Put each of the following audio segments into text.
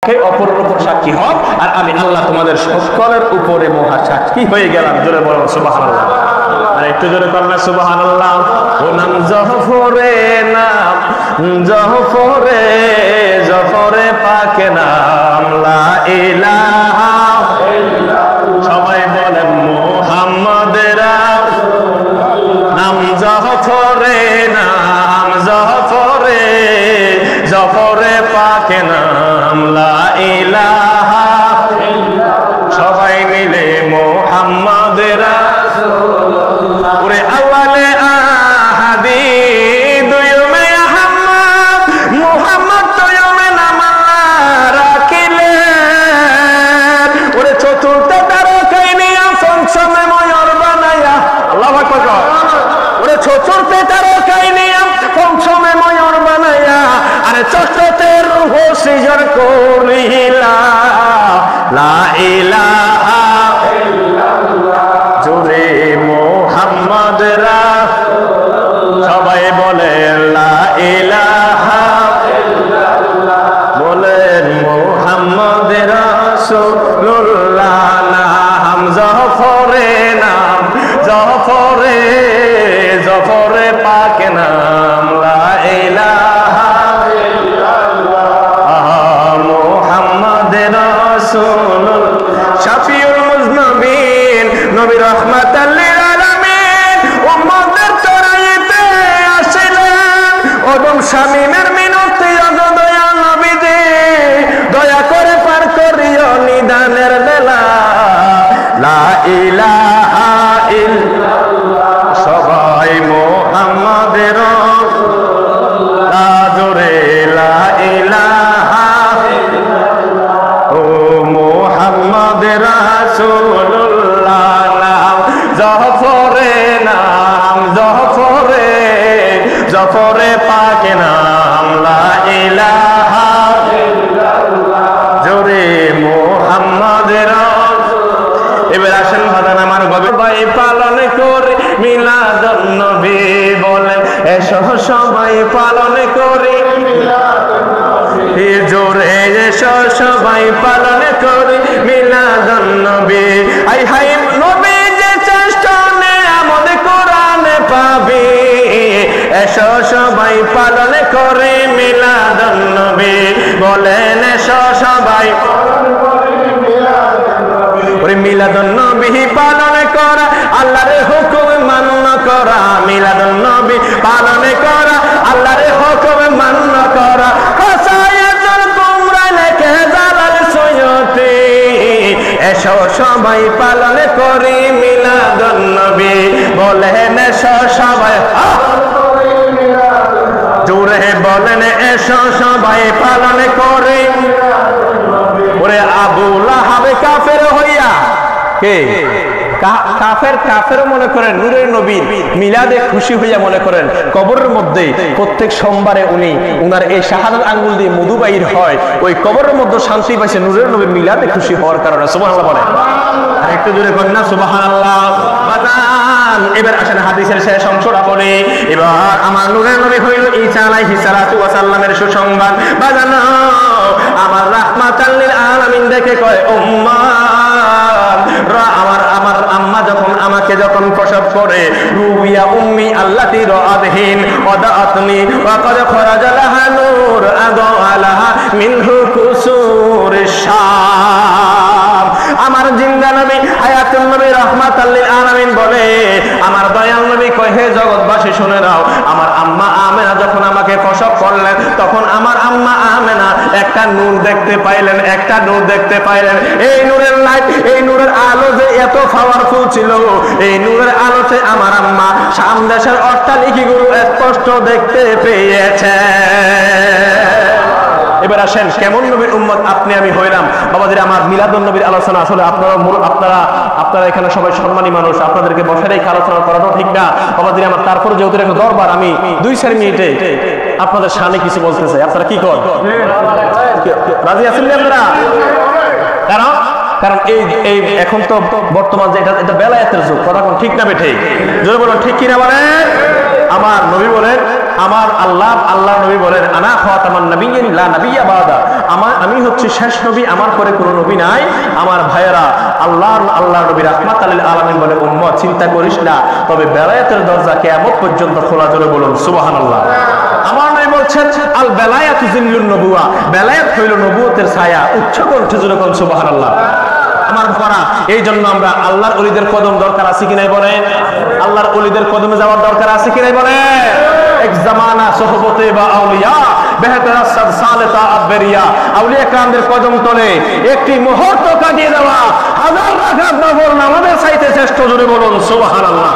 অপরের উপর সাক্ষী হও আর আমি আল্লাহ তোমাদের সকলের উপরে মহা সাক্ষী হয়ে গেলাম। জোরে বলো সুবহানাল্লাহ। আর একটু জোরে করনা সুবহানাল্লাহ। ও নাম জফরে, নাম জফরে, জফরে পাকে নাম লা ইলাহা ইল্লাল্লাহ। সবাই বলেন মুহাম্মাদের নাম জফরে, নাম জফরে, জফরে পাকে নাম লা ইলাহা ইল্লাল্লাহ। সবাই মিলে মুহাম্মাদের রাসূলুল্লাহ। ওরে আওয়ালে আহাদি দুয়মে আহমদ, মুহাম্মদ দুয়মে নাম রাখিলেন। ওরে চতুর্থ তারকায় নিয়া পঞ্চমে ময়ূর বানায়া, আল্লাহু আকবার। ওরে চতুর্থ তারকায় নিয়া পঞ্চমে ময়ূর বানায়া, আরে চতুর্থে রূহ সৃজন করিলা লা ইলাহা ইল্লাল্লাহ। জোরে মুহাম্মদ রাসূলুল্লাহ। সবাই বলেন লা ইলাহা ইল্লাল্লাহ। বলেন মুহাম্মদ রাসূলুল্লাহ। নাম জফরে, নাম জফরে, জফরে পাকে নাম লা ইলাহা ইল্লাল্লাহ। মুহাম্মদ রাসূলুল্লাহ। শাফিউল মুজনবিন, নবী রাহমাতাল লিল আলামিন, উম্মতের তরাইতে আসিলেন। ওদম শামীমের মিনতি ওগো দয়াল নবীজি, দয়া করে পার করিও নিদানের বেলা লা ইলাহা ইল্লাল্লাহ। সবাই মুহাম্মাদের রাসূলুল্লাহ। জোরে লা ইলাহা ইল্লাল্লাহ। ও মুহাম্মাদের রাসূলুল্লাহ। নাম জফরে, নাম জফরে, জফরে পাকে নাম লা ইলাহা ইল্লাল্লাহ। জোরে মুহাম্মাদের রাসূলুল্লাহ। এবার আসেন বাদান আমার গবে ভাই পালন করে মিলাদুন নবী বলেন, এসো সবাই পালন করে মিলাদুন নবী। জোরে এসো সবাই পালন করে মিলাদুন নবী। আই হাই নবী যে শ্রেষ্ঠ নেয়ামত কোরআনে পাবি, এসো সবাই পালন করে মিলাদুন নবী। বলেন এসো সবাই পালন করে মিলাদুন নবী। ওরে মিলাদুন নবী পালন করা, আল্লাহর হুকুম মান্য করা। মিলাদুন নবী পালন করা, আল্লাহর হুকুম মান্য করা। খসায়াতুল কুমরা লেখে জালাল সৈয়দী, এসো সবাই পালন করি মিলাদুন নবী। বলেন এসো সবাই, জোরে বলেন এসো সবাই পালন করি। ওরে আবু লাহাব কাফের হইয়া, কে কাফের, কাফের মনে করেন নূরের নবী মিলাদে খুশি হইয়া মনে করেন কবরের মধ্যে প্রত্যেক সোমবারে উনি উনার এই শাহাদাত আঙ্গুল দিয়ে মধু বাইর হয়, ওই কবরের মধ্যে শান্তি পাইছে নূরের নবী মিলাদে খুশি হওয়ার কারণে। সুবহানাল্লাহ বলেন। আর একটু জোরে করেন না সুবহানাল্লাহ। বাজান এবার আসেন হাদিসের শেষ অংশটা বলি। এবার আমার নূরের নবী হইল ঈসা আলাইহিস সালাতু ওয়া সাল্লামের সুসংবাদ। বাজান আমার রাহমাতাল লিল আলামিন দেখে কয় উম্মাত, আমার আমার আম্মা যখন আমাকে যখন প্রসব করে, রুবিয়া উম্মি আল্লাতি রাআতহিন ওয়াদাআতনি ওয়া ক্বাদ খরাজা লাহা নূর আদালাহা মিনহু কুসুরিশ শাম। আমার জিন্দা নবী হায়াতুন নবী রাহমাতাল লিল আলামিন বলে, আমার দয়াল নবী কয় হে জগৎবাসী শুনে নাও, আমার আম্মা আমেনা যখন আমাকে প্রসব করলেন, তখন আমার আম্মা আমেনা একটা নূর দেখতে পাইলেন, একটা নূর দেখতে পাইলেন। এই নূরের লাইট, এই নূরের আলো যে এত পাওয়ারফুল ছিল, এই নূরের আলোতে আমার আম্মা শাম দেশের অট্টালিকাগুলো স্পষ্ট দেখতে পেয়েছে। এবার আসেন কেমন নবীর উম্মত আপনি আমি হইলাম। বাবাজিরা আমার মিলাদুন নবীর আলোচনা আসলে আপনারা এখানে সবাই সম্মানী মানুষ, আপনাদেরকে বসে রেখে আলোচনা করাটাও ঠিক না। বাবাজিরা আমার তারপরে যেহেতু একটা দরবার, আমি 2-4 মিনিটে আপনাদের সামনে কিছু বলতে চাই। আপনারা কি করেন? রাজি আছেন আপনারা? কারণ এই এখন তো বর্তমান যে এটা বেলায়েতের যুগ, কথা ঠিক না বেঠে? জোরে বলুন ঠিক কিনা বলেন। আমার নবী বলেন, আমার আল্লাহ নবী বলেন, আনা খাতামান নাবিয়্যিন লা নাবিয়্যা বাদা, আমি হচ্ছে শেষ নবী, আমার পরে কোনো নবী নাই। আমার ভাইয়েরা, আল্লাহ নবী রাহমাতাল লিল আলামিন বলে, উম্মত চিন্তা করিস না, তবে বেলায়েতের দরজা কিয়ামত পর্যন্ত খোলা। জোরে বলুন সুবহানাল্লাহ। আমার নবী বলছেন, আল বেলায়াতু জিল্লুন নবুওয়া, বেলায়েত হইল নবুয়তের ছায়া। উচ্চ কণ্ঠে জোরে বলুন সুবহানাল্লাহ। আমার ভাইরা, এই জন্য আমরা আল্লাহর ওলিদের কদম দরকার আছে কি নাই বলেন? আল্লাহর ওলিদের কদমে যাওয়ার দরকার আছে কি নাই বলেন? এক জামানা সোহবতে বা আউলিয়া বেহতর রাসাদ সালেতা আবরিয়া, আউলিয়া کرامদের কদম তলে একটি মুহূর্ত কাটিয়ে দেওয়া হাজার রাকাত নফল নামাজের চাইতে শ্রেষ্ঠ। জোরে বলুন সুবহানাল্লাহ।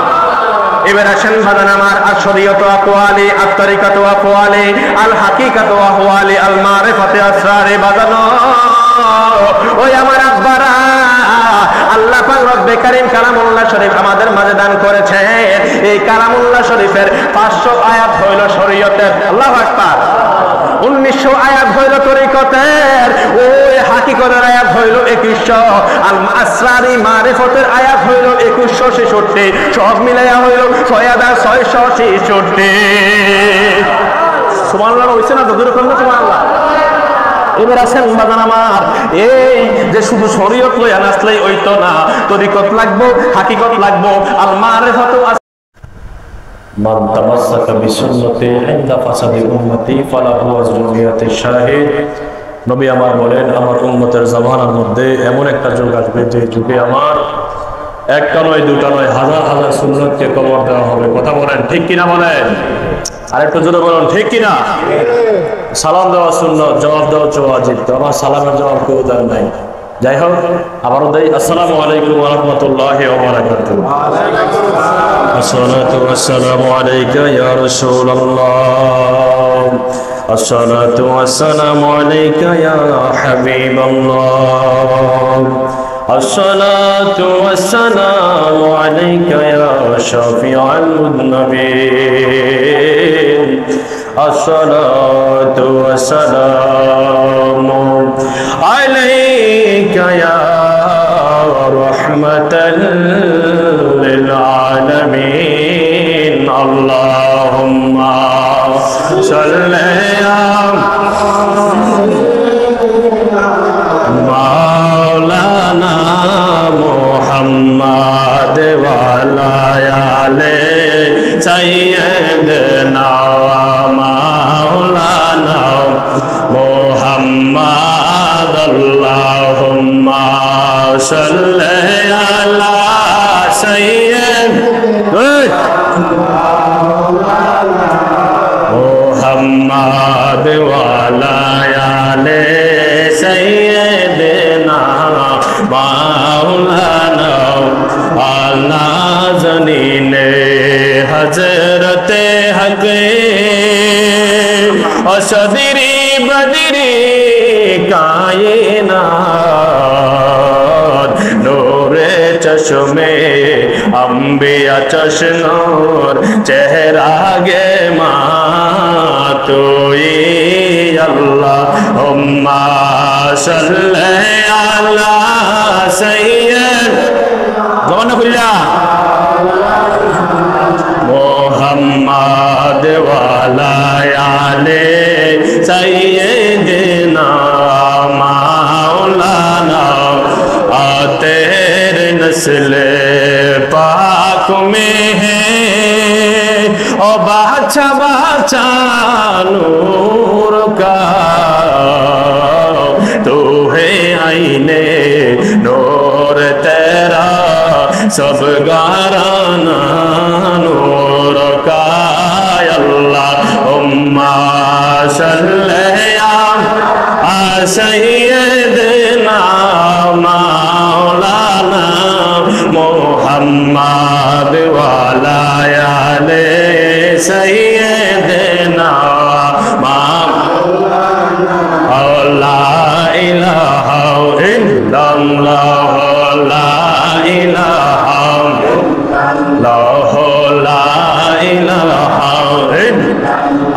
এবার আসেন বাদান আমার, আশরিয়ত আকওয়ালি, আত-তরিকাত আকওয়ালি, আল হাকিকাত আহওয়ালি, আল মারিফাত আসরারে বাদানো। ওই আমার আব্বারা, আল্লাহ পাক রব্বে কারীম কালামুল্লাহ শরীফ আমাদের মাঝে দান করেছেন। এই কালামুল্লাহ শরীফের 500 আয়াত হইল শরীয়তের, আল্লাহু আকবার। 1900 আয়াত হইল তরিকতের, ওই হাকিকতের আয়াত হইল 2100, আল আসরারি মারিফতের আয়াত হইল 2166, সব মিলাইয়া হইল 6666। সুবহানাল্লাহ হইছে না? যদুর কোন সুবহানাল্লাহ। এবার আসেন বাজান আমার, এই যে শুধু শরীয়ত লইয়া নাচলেই হইতো না, তরিকত লাগবো, হাকিকত লাগবো, আল মারিফাতু। মান তামাসসাকা বিসুন্নতি ইনদা ফাসাদি উম্মতি ফালাহু আজরুন মিয়াতি শাহিদ। নবী আমার বলেন, আমার উম্মতের জামানার মধ্যে এমন একটা যুগ আসবে, যে যুগে আমার একটা নয়, দুটা নয়, হাজার হাজার সুন্নতকে কবর দেওয়া হবে। কথা বলেন ঠিক কিনা বলেন? আরেকটু জোরে বলুন ঠিক কিনা? সালাম দেওয়া সুন্নত, জবাব দেওয়া ওয়াজিব। তো আমার সালামের জবাব কেউ দেন নাই। যাই হোক, আবারও দেই, আসসালামু আলাইকুম ওয়া রাহমাতুল্লাহি ওয়া বারাকাতুহু। আসসালাতু ওয়াসসালামু আলাইকা ইয়া রাসূলুল্লাহ, আসসালাতু ওয়াসসালামু আলাইকা ইয়া হাবিবাল্লাহ, আসসালাতু ওয়াসসালামু আলাইকা ইয়া শাফিউল মুযনিবিন, আসসালাতু ওয়াসসালামু আলাইকা ইয়া রাহমাতাল লিল আলামিন, আল্লাহুম্মা সাল্লি মাওলানা মুহাম্মদ ওয়া আলা আলি সাইয়্যিদিনা মাওলানা মুহাম্মদ, আল্লাহুম্মা সাল্লি আলা মুহাম্মদ ওয়া আলা আলি সাইয়্যিদিনা মাওলানা আলা জনিনে হযরতে হক অসদিরি বদিরি কায়নাত, নূরে চশমে আম্বিয়া চশনোর চেহারা গে মা তুই, আল্লাহুম্মা সাল্লি আলা সাইয়্যিদ মুহাম্মদ ওয়া আলা আলি সাইয়্যিদিনা মাওলানা, तेरे नस्ल पाक में है ओ बाचा बाचा नूर का, तू है आईने नूर तेरा सब गाराना नूर का, अल्लाहुम्मा सल्ली आ सय्यिदना मौलाना मुहम्मद वाला आले सय्यिदना मौलाना, ला इलाहा इल्लल्लाह, ला इलाहा इल्लल्लाह, ला इलाहा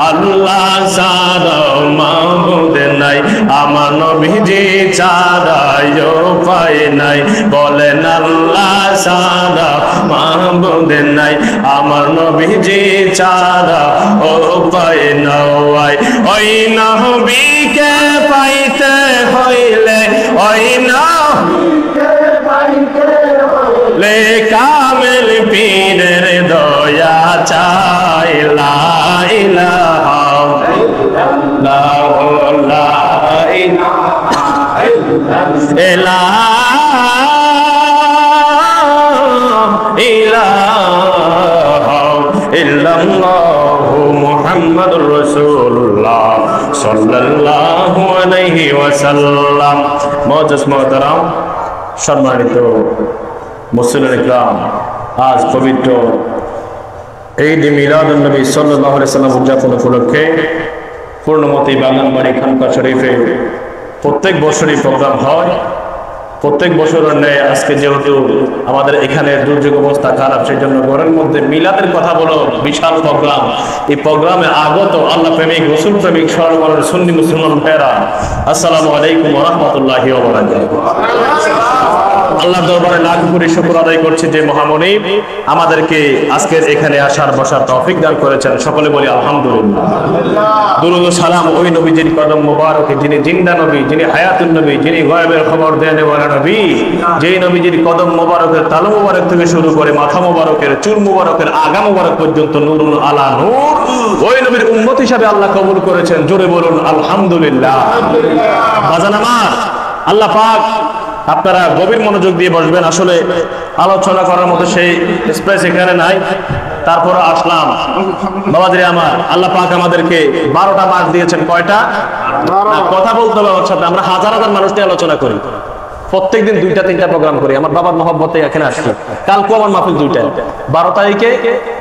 আল্লাহ ছাড়া মাবুদ নাই, আমার নবীজি ছাড়া উপায় নাই, বলেন আল্লাহ ছাড়া মাহবুদ নাই, আমার নবীজি ছাড়া উপায় নাই। ওই নবীকে পাইতে হইলে, ওই নবীকে পাইতে হইলে কামেল পীরের দয়া চাই। লা ইলাহা ইল্লাল্লাহ, লা ইলাহা ইল্লাল্লাহ মুহাম্মাদুর রাসূলুল্লাহ সাল্লাল্লাহু আলাইহি ওয়াসাল্লাম। মুআজ্জাজ মুহতারাম, সম্মানিত মুসলিম ইকরাম, আজ পবিত্র ঈদ মিলাদুন নবী সাল্লাল্লাহু আলাইহি ওয়াসাল্লাম উদযাপন উপলক্ষে পূর্ণমতি বাগানবাড়ি খানকা শরীফে প্রত্যেক বছরই প্রোগ্রাম হয়। প্রত্যেক বছরের ন্যায় আজকে যেহেতু আমাদের এখানে দুর্যোগ অবস্থা খারাপ, সেই জন্য ঘরের মধ্যে মিলাদের কথা বলো বিশাল প্রোগ্রাম। এই প্রোগ্রামে আগত আল্লাহ প্রেমিক, রসুল প্রেমিক সর্বরের সুন্নি মুসলমান ভাইরা, আসসালামু আলাইকুম ওয়া রাহমাতুল্লাহি ওয়া বারাকাতুহু। আল্লাহর দরবারে লাখ কোটি শুকর আদায় করছি যে মহামনিব আমাদেরকে আজকের এখানে আসার বসার তৌফিক দান করেছেন। সকলে বলি আলহামদুলিল্লাহ। দুরূদ ও সালাম ওই নবীজির কদম মোবারকে, যিনি জিন্দা নবী, যিনি হায়াতুন নবী, যিনি গায়বের খবর দেন ওয়ালা নবী, যেই নবীজির কদম মোবারকের তালু মোবারক থেকে শুরু করে মাথা মোবারকের চুল মোবারকের আগা মোবারক পর্যন্ত নূরুন আলা নূর, ওই নবীর উম্মত হিসাবে আল্লাহ কবুল করেছেন। জোরে বলুন আলহামদুলিল্লাহ। বাজান আমার, আল্লাহ পাক আপনারা গভীর মনোযোগ দিয়ে বসবেন। আসলে আলোচনা করার মতো সেই স্পেস এখানে নাই, তারপর আসলাম। বাবাজি আমার, আল্লাহ পাক আমাদেরকে 12টা মাস দিয়েছেন। কয়টা? কথা বলতে হবে আমার সাথে। আমরা হাজার হাজার মানুষ নিয়ে আলোচনা করি, প্রত্যেকদিন 2টা 3টা প্রোগ্রাম করি। আমার বাবার মহব্বতে এখানে আসছি। কালকে আমার মাহফিল 2টা, 12 তারিখে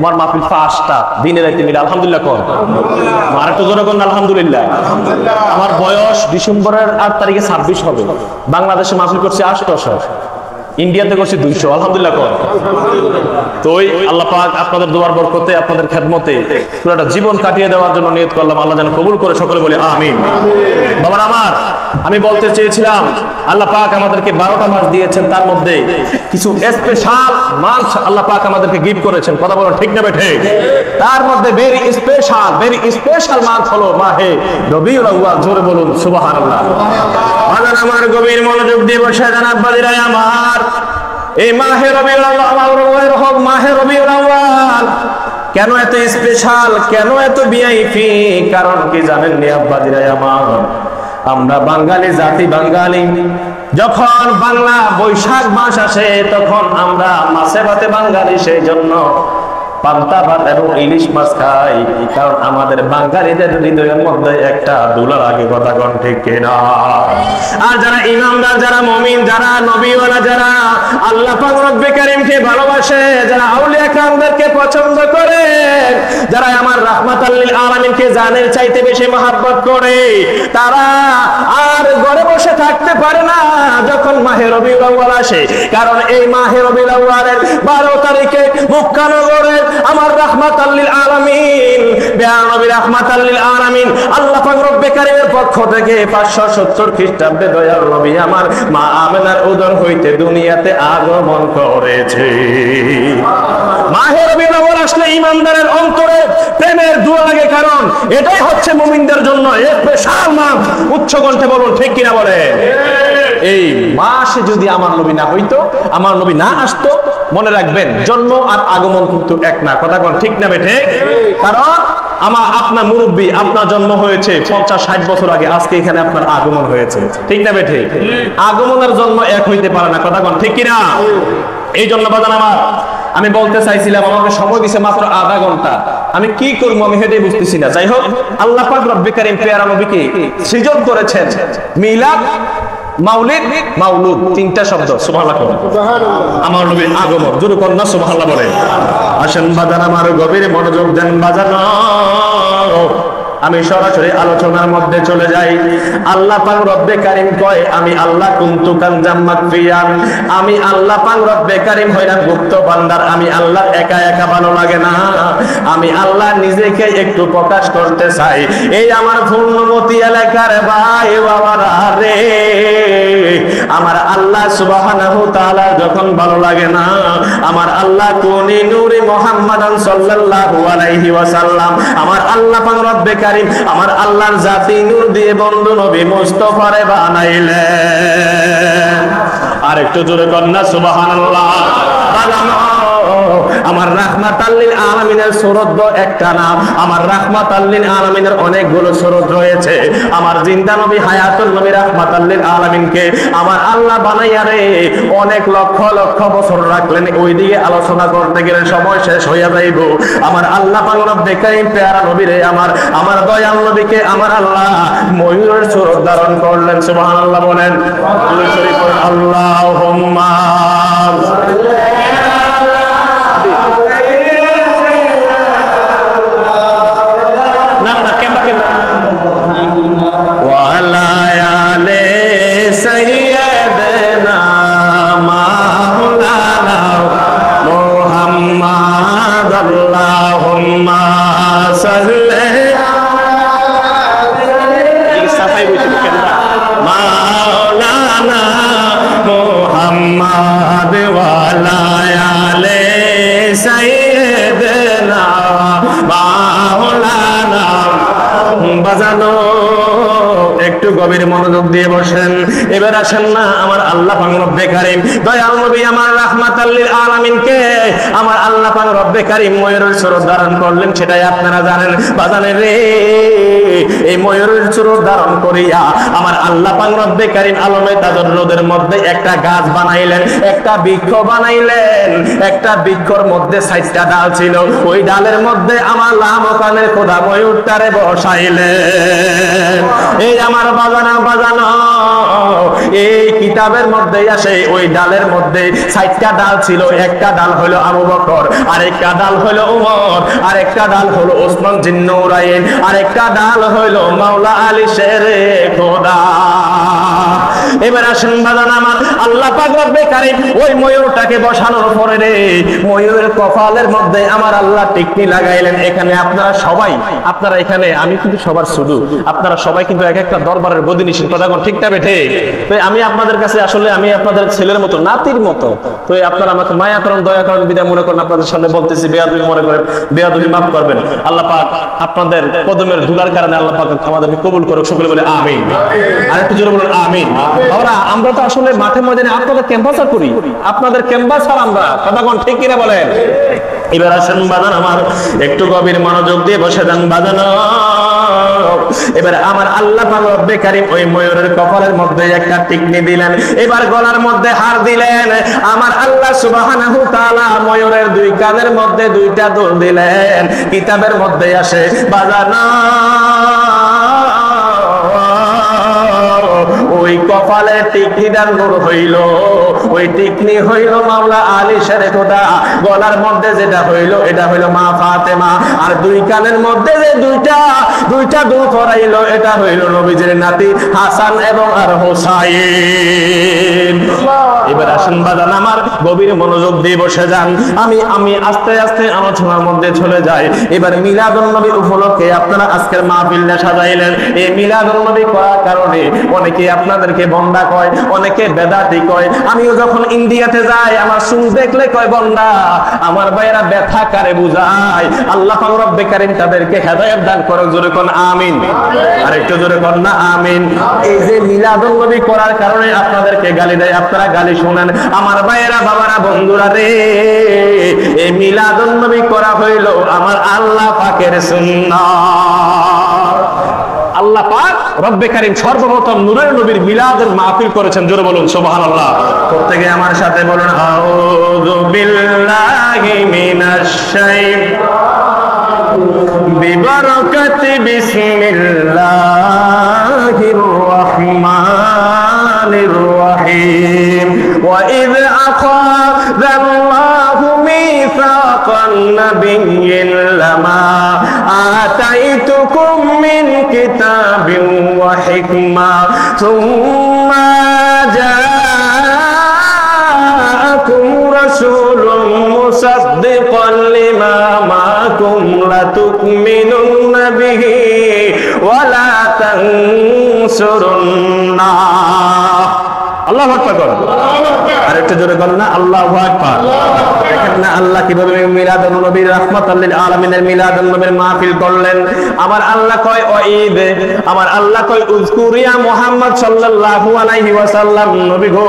আমার মাহফিল 5টা, দিনে রাইতে মিলে। আলহামদুলিল্লাহ কর, আর একটু জোরে করুন আলহামদুলিল্লাহ। আমার বয়স ডিসেম্বরের 8 তারিখে 26 হবে। বাংলাদেশে মাহফিল করছি 800, ইন্ডিয়াতে করছি 200। আলহামদুলিল্লাহ কর। তো ওই আল্লাহ পাক আপনাদের দোয়ার বরকতে, আপনাদের খেদমতে পুরোটা জীবন কাটিয়ে দেওয়ার জন্য নিয়ত করলাম। আল্লাহ যেন কবুল করে, সকলে বলি আমিন। বাবার আমার, আমি বলতে চেয়েছিলাম আল্লাহ পাক আমাদেরকে 12টা মাস দিয়েছেন, তার মধ্যে কিছু স্পেশাল মাস আল্লাহ পাক আমাদেরকে গিফট করেছেন। কথা বলুন ঠিক না বেঠে? তার মধ্যে ভেরি স্পেশাল মাস হলো মাহে রবিউল আউয়াল। জোরে বলুন সুবহানাল্লাহ। আল্লাহ আমার গভীর মনোযোগ দিয়ে বসে জানাব বাজিরা আমার, এই মাহে রবিউল আউয়াল, মাহে রবিউল আউয়াল কেন এত স্পেশাল, কেন এত ভিআইপি? কারণ কি জানেন নি আব্বাজিরা আমার? আমরা বাঙালি জাতি, বাঙালি যখন বাংলা বৈশাখ মাস আসে তখন আমরা মাছে ভাতে বাঙালি, সেই জন্য পান্তা ভাত এবং ইলিশ মাছ খাই। কারণ আমাদের বাঙালিদের হৃদয়ের মধ্যে একটা দুলার আগে, কথা কোন ঠিক কিনা? আর যারা ইমানদার, যারা মুমিন, যারা নবীওয়ালা, যারা আল্লাহ পাক রব্বে কারীমকে ভালোবাসে, যারা আউলিয়া কেরামদেরকে পছন্দ করে, যারা আমার রাহমাতাল লিল আলামিনকে জানের চাইতে বেশি মহব্বত করে, তারা আর ঘরে বসে থাকতে পারে না যখন মাহে রবিউল আউয়াল আসে। কারণ এই মাহে রবিউল আউয়ালের 12 তারিখে মক্কা নগরের আমার রাহমাতাল লিল আলামিন, বেয়ানবী রাহমাতাল লিল আলামিন আল্লাহ পাক রব্বে কারীমের পক্ষ থেকে 570 খ্রিস্টাব্দে দয়াল নবী আমার মা আমেনার উদর হইতে দুনিয়াতে আগমন করেছে। মাহে রবিউল আউয়াল আসলে ইমানদারের অন্তরে প্রেমের দোয়া লাগে, কারণ এটাই হচ্ছে মুমিনদের জন্য স্পেশাল মাস। উচ্চ কণ্ঠে বলুন ঠিক কিনা বলে? এই মাসে যদি আমার নবী না হইতো, আমার নবী না আসতো, মনে রাখবেন জন্ম আর আগমন কিন্তু এক না। কথা কোন ঠিক না বেঠে? কারণ আপনার মুরব্বী, আপনার জন্ম হয়েছে 50-60 বছর আগে, আজকে এখানে আপনার আগমন হয়েছে। ঠিক না বেঠে? আগমনের জন্ম এক হইতে পারে না। কথা কোন ঠিক কিনা? এই জন্য বাজান আমার, আমি বলতে চাইছিলাম, আমাকে সময় দিছে মাত্র আধা ঘন্টা, আমি কি করবো আমি সেটাই বুঝতেছি না। যাই হোক, আল্লাহ পাক রব্বে কারীম পেয়ারা নবীকে সৃজন করেছেন। মিলাদ, মাউলিদ, মাউলুদ, 3টা শব্দ। সুবহানাল্লাহ। আমার নবীর আগমন, জোরে করুন না সুবহানাল্লাহ বলে। আসেন বাজান আমার, গভীর মনোযোগ দেন বাজান। আমি সরাসরি আলোচনার মধ্যে চলে যাই। আল্লাহ পাক রব্বে কারীম কয়, আমি আল্লাহ কুনতু কানজাম মাকফিয়ান, আমি আল্লাহ পাক রব্বে কারীম হইলাম গুপ্ত ভান্ডার। আমি আল্লাহ একা একা ভালো লাগে না, আমি আল্লাহ নিজেকে একটু প্রকাশ করতে চাই। এই আমার পূর্ণমতি এলাকার ভাই বাবারা রে, আমার আল্লাহ সুবহানাহু তাআলা যখন ভালো লাগে না, আমার আল্লাহ কুনি নূরে মুহাম্মাদান সাল্লাল্লাহু আলাইহি ওয়াসাল্লাম, আমার আল্লাহ পাক রব্বে কারীম আমার আল্লাহর জাতি নূর দিয়ে বন্ধু নবী মুস্তাফারে বানাইলেন। আর একটু জোরে কন্যা সুবহানাল্লাহ। আমার রাহমাতাল লিল আলামিনের সূরত একটা না, আমার রাহমাতাল লিল আলামিনের অনেকগুলো সূরত রয়েছে। আমার জিন্দা নবী হায়াতুল নবী রাহমাতাল লিল আলামিনকে আমার আল্লাহ বানাইয়া রে অনেক লক্ষ লক্ষ বছর রাখলেন। ওইদিকে আলোচনা করতে গেলে সময় শেষ হইয়া যাইব। আমার আল্লাহ পাক রব্বে কারীম পেয়ারা নবী রে আমার দয়াল নবীকে আমার আল্লাহ ময়ূরের সূরত ধারণ করলেন। সুবহানাল্লাহ বলেন, আল্লাহুম্মা একটু গভীর মনোযোগ দিয়ে বসেন। এবার আসেন না আমার আল্লাহ পাক রব্বে কারীম দয়াল নবী আমার রাহমাতাল লিল আলামিনকে আমার আল্লাহ পাক রব্বে কারীম ময়ূরের সূরত ধারণ করলেন, সেটাই আপনারা জানেন। বাজানের রে এই ময়ূরের সূরত ধারণ করিয়া আমার আল্লাহ পাক রব্বে কারীম আলমে তাজর রোদের মধ্যে একটা গাছ বানাইলেন, একটা বৃক্ষ বানাইলেন। একটা বৃক্ষর মধ্যে ৬০টা ডাল ছিল, ওই ডালের মধ্যে আমার লামকানের খোদা ময়ূরটারে বসাইলেন। এই আমার বাজানো এই কিতাবের মধ্যে আসে ওই ডালের মধ্যে ৬০টা ডাল ছিল। একটা ডাল হলো আবু বকর, আরেকটা ডাল হলো উমর, আরেকটা ডাল হলো ওসমান জিন্নুরাইন, আরেকটা ডাল হলো মাওলা আলী শেরে খোদা। এবার আসেন বাজান আমার আল্লাহ পাক রব্বে কারীম ওই ময়ূরটাকে বসানোর পরে রে ময়ূরের কপালের মধ্যে আমার আল্লাহ টিকনি লাগাইলেন। এখানে আপনারা এখানে আমি কিন্তু সবার শুধু আপনারা সবাই কিন্তু এক একটা দরবারের বদিনিশীল কথা ঠিক না বেঠে। তো আমি আপনাদের কাছে আসলে আমি আপনাদের ছেলের মতো নাতির মতো, তো আপনারা আমাকে মায়া করেন দয়া করেন বিদায় মনে করেন আপনাদের সামনে বলতেছি, বেয়াদবি মনে করেন বেয়াদবি মাফ করবেন। আল্লাহ পাক আপনাদের কদমের ধুলার কারণে আল্লাহ পাক আমাদেরকে কবুল করুক, সকলে বলে আমিন। আর একটু জোরে বলুন আমিন। আমরা তো আসলে মাঠে ময়দানে আপনাদের ক্যাম্পাসার করি, আপনাদের ক্যাম্পাসার আমরা কথা কোন ঠিক কিনা বলেন। এবার আসেন বাজান আমার একটু গভীর মনোযোগ দিয়ে বসে যান বাজান। এবার আমার আল্লাহ পাক রব্বে কারীম ওই ময়ূরের কপালের মধ্যে একটা টিকনি দিলেন, এবার গলার মধ্যে হার দিলেন। আমার আল্লাহ সুবহানাহু তাআলা ময়ূরের দুই কানের মধ্যে দুইটা দুল দিলেন। কিতাবের মধ্যে আসে বাজানা ওই কপালে টিকনিটার নূর হইল, ওই টিকনি হইল মাওলা আলী শেরে খোদা। গলার মধ্যে যেটা হইল এটা হইল মা ফাতেমা। আর দুই কানের মধ্যে যে দুইটা দুল পরাইল এটা হইল নবীজির নাতি হাসান এবং আর হোসাইন। এবার আসেন বাজান আমার গভীর মনোযোগ দিয়ে বসে যান। আমি আস্তে আস্তে আলোচনার মধ্যে চলে যাই। এবার মিলাদুন নবী উপলক্ষে আপনারা আজকের মাহফিলটা সাজাইলেন। এই মিলাদুন নবী করার কারণে অনেকে আপনাদেরকে বন্দা কয়, অনেকে বেদাতি কয়। আমিও যখন ইন্ডিয়াতে যাই আমার চুল দেখলে কয় বন্দা, আমার ভাইয়েরা ব্যথা কারে বুঝায়। আল্লাহ পাক রব্বে কারীম তাদেরকে হেদায়েত দান করুক, জোরে কোন আমিন। আর একটু জোরে কোন না আমিন। এই যে মিলাদুন নবী করার কারণে আপনাদেরকে গালি দেয়, আপনারা গালি শুনেন। আমার ভাইয়েরা বাবারা বন্ধুরা রে, এই মিলাদুন নবী করা হইল আমার আল্লাহ পাকের সুন্নাত। আল্লাহ পাক রব্বে কারীম সর্বপ্রথম নূরের নবীর মিলাদের মাহফিল করেছেন, জোরে বলুন সুবহানাল্লাহ। প্রত্যেকে আমার সাথে বলুন আউযু বিল্লাহি মিনাশ শাইতানির বিবারাকাতি বিসমিল্লাহির রাহমানির রাহিম। ওয়া ইয আখাযাল্লাহু মিসাকান নাবিয়্যিন লামা আতাইতুকুম মিন কিতাবিন ওয়া হিকমা সুম্মা জাআকুম রাসূলুম মুসাদ্দিকান লিমা মাআকুম লাতু'মিনুন্না বিহি ওয়া লা তানসুরুন্নাহ। আল্লাহু আকবার। আর একটু জোরে বলেন না আল্লাহু আকবার। দেখেন না আল্লাহ কিভাবে মিলাদুন নবীর রাহমাতাল লিল আলামিনের মিলাদুন নবীর মাহফিল করলেন। আমার আল্লাহ কয় ঈদ, আমার আল্লাহ কয় উযকুরিয়া মুহাম্মদ সাল্লাল্লাহু আলাইহি ওয়াসাল্লাম নবী গো,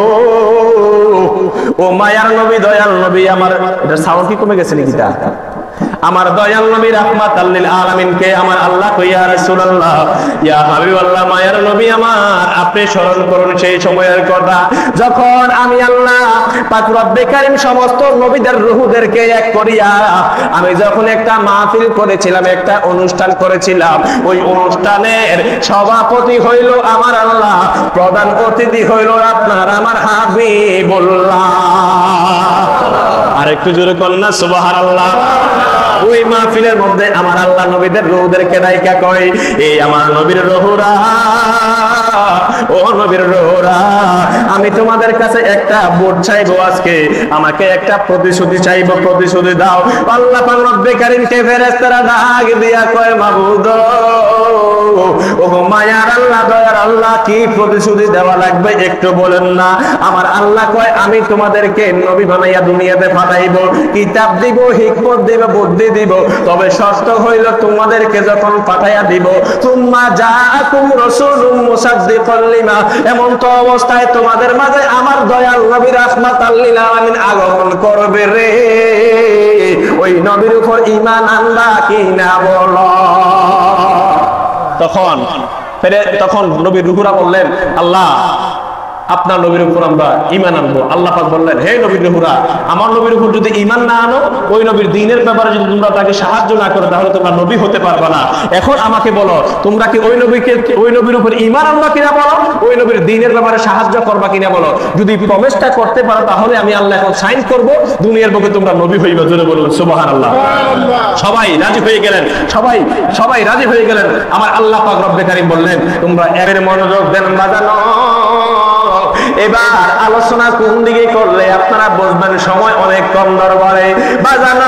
ও মায়ার নবী, দয়াল নবী আমার। এটা সাউন্ড কি কমে গেছে নাকি? তা আমার দয়াল নবী রাহমাতাল লিল আলামিনকে আমার আল্লাহ কই ইয়া রাসূলুল্লাহ, ইয়া হাবিবাল্লাহ, মায়ার নবী আমার, আপনি স্মরণ করুন সেই সময়ের কথা যখন আমি আল্লাহ পাক রব্বে কারীম সমস্ত নবীদের রূহদেরকে এক করিয়া আমি যখন একটা মাহফিল করেছিলাম, একটা অনুষ্ঠান করেছিলাম, ওই অনুষ্ঠানের সভাপতি হইল আমার আল্লাহ, প্রধান অতিথি হইল আপনার আমার হাবিবুল্লাহ। আর একটু জোরে বলেন না সুবহানাল্লাহ। ওই মাহফিলের মধ্যে আমার আল্লাহ নবীদের রূহদেরকে ডাইকা কয়, এই আমার নবীর রূহরা, ও নবীর রূহরা, আমি তোমাদের কাছে একটা ভোট চাইবো আজকে, আমাকে একটা প্রতিশ্রুতি চাইবো, প্রতিশ্রুতি দাও। আল্লাহ পাক রব্বে কারীমকে ফেরেশতারা ডাক দিয়া কয়, মাবুদ ও মায়ার আল্লাহ, দয়ার আল্লাহ, কি প্রতিশ্রুতি দেওয়া লাগবে একটু বলেন না। আমার আল্লাহ কয়, আমি তোমাদেরকে নবী বানাইয়া দুনিয়াতে পাঠাইবো, কিতাব দিব, হিকমত দিব, বুদ্ধি দিব, তবে শর্ত হইল তোমাদেরকে যখন পাঠাইয়া দিব, তুম্মা জাআকুম রাসূলুম মুসাদ্দিকান লিমা, এমন তো অবস্থায় তোমাদের মাঝে আমার দয়াল নবী রাহমাতাল লিল আলামিন আগমন করবে রে, ওই নবীর উপর ঈমান আনবা কি না বলো। তখন নবীর রূহরা বললেন, আল্লাহ আপনার নবীর উপর আমরা ঈমান আনবো। আল্লাহ পাক বললেন, হে নবীর রূহরা, আমার নবীর উপর যদি ঈমান না আনো, ওই নবীর দ্বীনের ব্যাপারে যদি তোমরা তাকে সাহায্য না করো, তাহলে তোমরা নবী হতে পারবে না। এখন আমাকে বলো, তোমরা কি ওই নবীর উপর ঈমান আনবা কিনা বলো, ওই নবীর দ্বীনের ব্যাপারে সাহায্য করবা কিনা বলো। যদি প্রমিসটা করতে পারো, তাহলে আমি আল্লাহ এখন সাইন করব, দুনিয়ার বুকে তোমরা নবী হইবা। জোরে বলুন সুবহানাল্লাহ। সবাই রাজি হয়ে গেলেন, সবাই রাজি হয়ে গেলেন। আমার আল্লাহ পাক রব্বে কারীম বললেন, তোমরা এর মনোযোগ দেন বাজানো। এবার আলোচনা কোন দিকে করলে আপনারা বুঝবেন, সময় অনেক কম দরবারে বাজানো।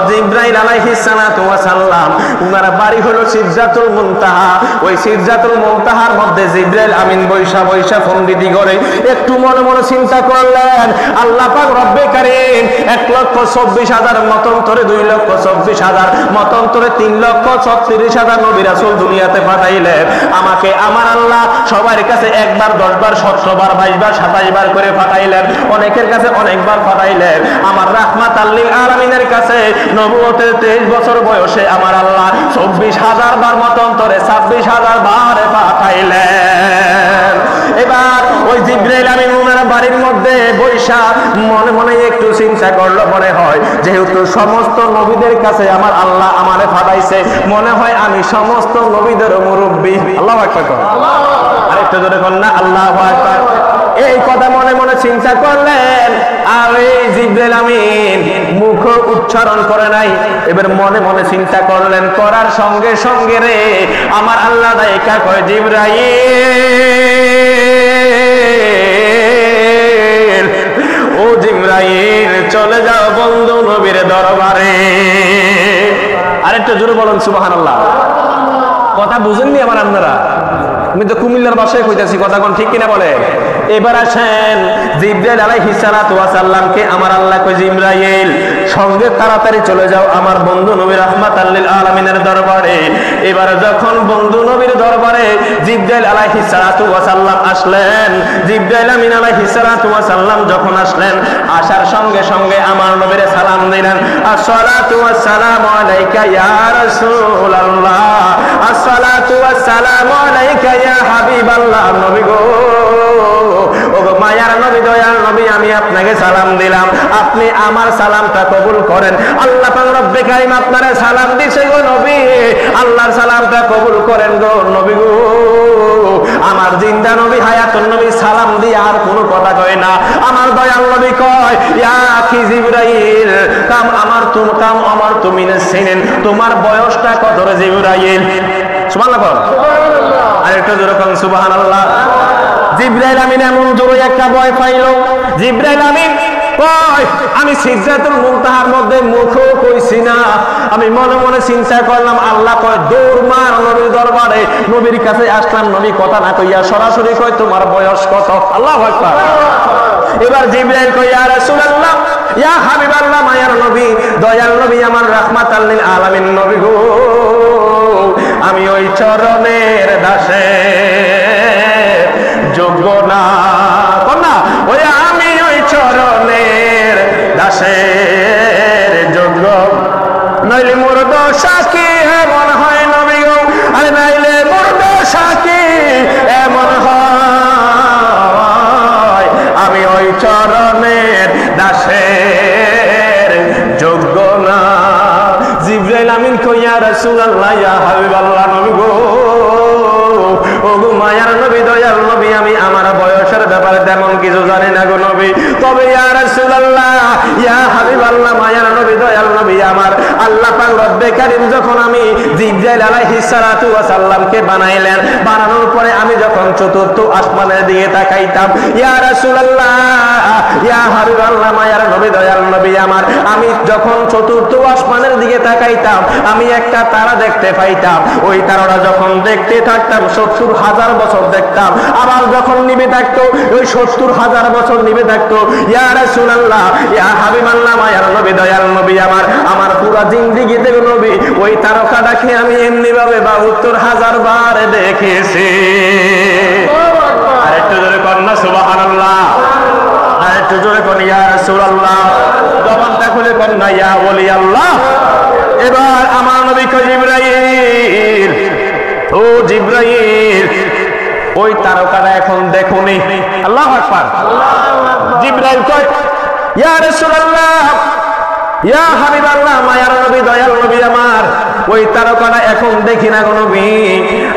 জিবরাইল আলাইহিস সালাতু ওয়া সালাম, উনার বাড়ি হলো সিদরাতুল মুনতাহা। ওই সিদরাতুল মুনতাহার মধ্যে জিবরাইল আমিন বৈশা ফন্দিতি করে একটু মনে মনে চিন্তা করলেন, আল্লাহ পাক রব্বে কারীম 1,24,000 মতান্তরে 2,24,000 মতান্তরে 3,36,000 নবী রাসূল দুনিয়াতে পাঠাইলেন। আমাকে আমার আল্লাহ সবার কাছে একবার, 10 বার, 17 বার, 22 বার, 27 বার করে পাঠাইলেন। অনেকের কাছে অনেকবার পাঠাইলেন। আমার রাহমাতাল লিল আলামিনের কাছে নবুয়তের 23 বছর বয়সে আমার আল্লাহ 24,000 বার মতান্তরে 26,000 বার পাঠাইলেন। এবার ওই জিবরাইল আমিন ওনার বাড়ির মধ্যে বৈশা মনে মনে একটু চিন্তা করলো, মনে হয় যেহেতু সমস্ত নবীদের কাছে আমার আল্লাহ আমারে পাঠাইছে, মনে হয় আমি সমস্ত নবীদের মুরব্বী। আল্লাহু আকবার। আরেকটু জোরে বলেন না আল্লাহু আকবার। এই কথা মনে মনে চিন্তা করলেন, আর এই জিবরাইল আমিন মুখ উচ্চারণ করে নাই, এবার মনে মনে চিন্তা করলেন। করার সঙ্গে সঙ্গে রে আমার আল্লাহ দাইকা কয়, জিবরাইল, ও জিবরাইল, চলে যাও বন্ধু নবীর দরবারে। আরেকটু জোরে বলুন সুবহানাল্লাহ। কথা বুঝেননি আমার আপনারা? আমি তো কুমিল্লার ভাষায় কইতাছি, কথা কোন ঠিক কিনা বলে? এবার আসেন, জিবরাইল আলাইহিস সালাতু ওয়া সালামকে আমার আল্লাহ কই, জিবরাইল, সঙ্গে তাড়াতাড়ি চলে যাও আমার বন্ধু নবী রাহমাতাল লিল আলামিনের দরবারে। এবার যখন বন্ধু নবীর দরবারে জিবরাইল আলাইহিস সালাতু ওয়া সালাম আসলেন, জিবরাইল আমিন আলাইহিস সালাতু ওয়া সালাম যখন আসলেন, আসার সঙ্গে সঙ্গে আমার নবীরে সালাম দিলেন, আসসালাতু ওয়াসসালামু আলাইকা ইয়া রাসূলুল্লাহ, আসসালাতু ওয়াসসালামু আলাইকা ইয়া হাবিবাল্লাহ। নবী গো, ও মায়ার নবী, দয়াল নবী, আমি আপনাকে সালাম দিলাম, আপনি আমার সালামটা কবুল করেন। আল্লাহ পাক রব্বে কারীম আপনারে সালাম দিছে গো নবী, আল্লাহর সালামটা কবুল করেন গো নবী গো। আমার জিন্দা নবী হায়াতুন নবী সালাম দিয়ে আর কোনো কথা কয় না। আমার দয়াল নবী কয়, কয় ইয়া আখি জিবরাইল কাম আমার তুমি না চিনেন তোমার বয়সটা কত রে জিবরাইল সুবহানাল্লাহ আর একটু জোরে কোন সুবহানাল্লাহ জিবরাইল আমিন এমন জোরে একটা ভয় পাইলো জিবরাইল আমিন কয় আমি সিদরাতুল মুনতাহার মধ্যে মুখও কইছি না আমি মনে মনে চিন্তা করলাম আল্লাহ কয় দৌড় মার নবীর দরবারে নবীর কাছে আসলাম নবী কথা না কইয়া সরাসরি কয় তোমার বয়স কত আল্লাহু আকবার এবার জিবরাইল কয় ইয়া রাসূলুল্লাহ ইয়া হাবিবাল্লাহ মায়ার নবী দয়াল নবী আমার রাহমাতাল লিল আলামিন নবী গো আমি ওই চরণের দাসে যোগ্য না কোনা ওই আমি ওই চরণের দাসের যোগ্য নইলে মুর্দ সাকি এমন হয় নবী গো আরে নাইলে মুর্দ সাকি এমন হয় আমি ওই চরণের দাসের যোগ্য না জিবরাইল আমিন কইয়া রাসূলুল্লাহ ইয়া হাবিবাল্লাহ নবী গো ও গো মায়ার নবী দয়াল নবী আমি আমার বয়সের ব্যাপারে তেমন কিছু জানি না গো নবী তবে ইয়া রাসূলুল্লাহ ইয়া হাবিবাল্লাহ মায়ার নবী দয়াল নবী আমার আল্লাহ পাক রব্বে কারীম যখন আমি জিবরাইল আলাইহিস সালাতু ওয়াস সালামকে বানাইলেন বানানোর পরে আমি যখন চতুর্থ আসমানের দিকে তাকাইতাম ইয়া রাসূলুল্লাহ ইয়া হাবিবাল্লাহ মায়ার নবী দয়াল নবী আমার আমি যখন চতুর্থ আসমানের দিকে তাকাইতাম আমি একটা তারা দেখতে পাইতাম ওই তারাটা যখন দেখতে থাকতাম ৭০,০০০ বছর দেখতাম আবার যখন নিভে থাকতো ওই ৭০,০০০ বছর নিভে থাকতো ইয়া রাসূলুল্লাহ ইয়া হাবিবাল্লাহ মায়ার নবী দয়াল নবী আমার পুরো জিন্দেগিতে নবী ওই তারকাটাকে আমি এমনি ভাবে ৭২,০০০ বার দেখেছি আরেকটু জোরে কন্যা সুবহানাল্লাহ আরেকটু জোরে কোন ইয়া রাসূলুল্লাহ জবানটা খুলে কন্যা ইয়া ওলি আল্লাহ এবার আমার নবী কয় জিবরাইল ও জিবরাইল ওই তারকাটা এখন দেখোনি আল্লাহু আকবার জিবরাইল কয় ইয়া রাসূলুল্লাহ ইয়া হাবিবাল্লাহ মায়ার নবী দয়াল নবী আমার ওই তারকাটা এখন দেখি না গো নবী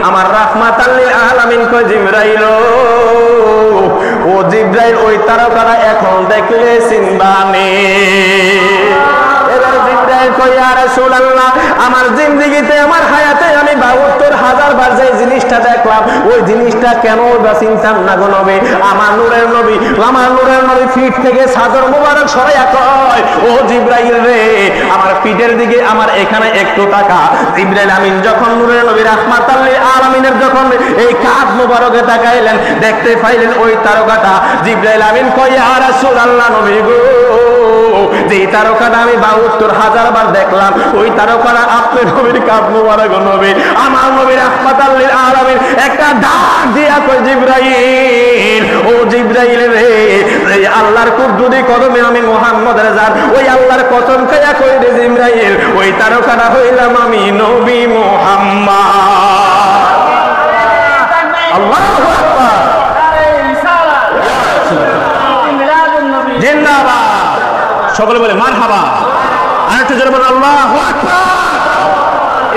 আমার রাহমাতাল লিল আলামিন কয় জিবরাইল ও জিবরাইল ওই তারকাটা এখন দেখলে চিনবানি এবার জিবরাইল কয় ইয়া রাসূলুল্লাহ আমার জিন্দেগিতে আমার হায়াতে আমি ৭২,০০০ বার যে জিনিসটা দেখলাম ওই জিনিসটা কেন বা চিনতাম না গো নবী আমার নূরের নবী পিঠ থেকে চাদর মোবারক সরাইয়া কয় ও জিবরাইল রে আমার পিঠের দিকে আমার এখানে একটু তাকা জিবরাইল আমিন যখন নূরের নবী রাহমাতাল লিল আলামিনের যখন এই কাঁধ মোবারকে তাকাইলেন দেখতে পাইলেন ওই তারকাটা জিবরাইল আমিন কয় ইয়া রাসূলুল্লাহ নবী গো যে তারকাটা আমি ৭২,০০০ বার দেখলাম ওই তারকাটা আপনার নবীর কাঁধ মোবারক নবী আমার নবী রাহমাতাল লিল আলামিন একটা ডাক দিয়া কয় জিবরাইল ও জিবরাইল রে আল্লাহর কুদরতি কদমে আমি মুহাম্মদের জান ওই আল্লাহর কসম খায়া কই রে জিবরাইল ওই তারকাটা হইলাম আমি নবী মুহাম্মদ আল্লাহু আকবার জিন্দাবাদ সকলে বলে মারহাবা আরেকটু জোরে বলে আল্লাহু আকবার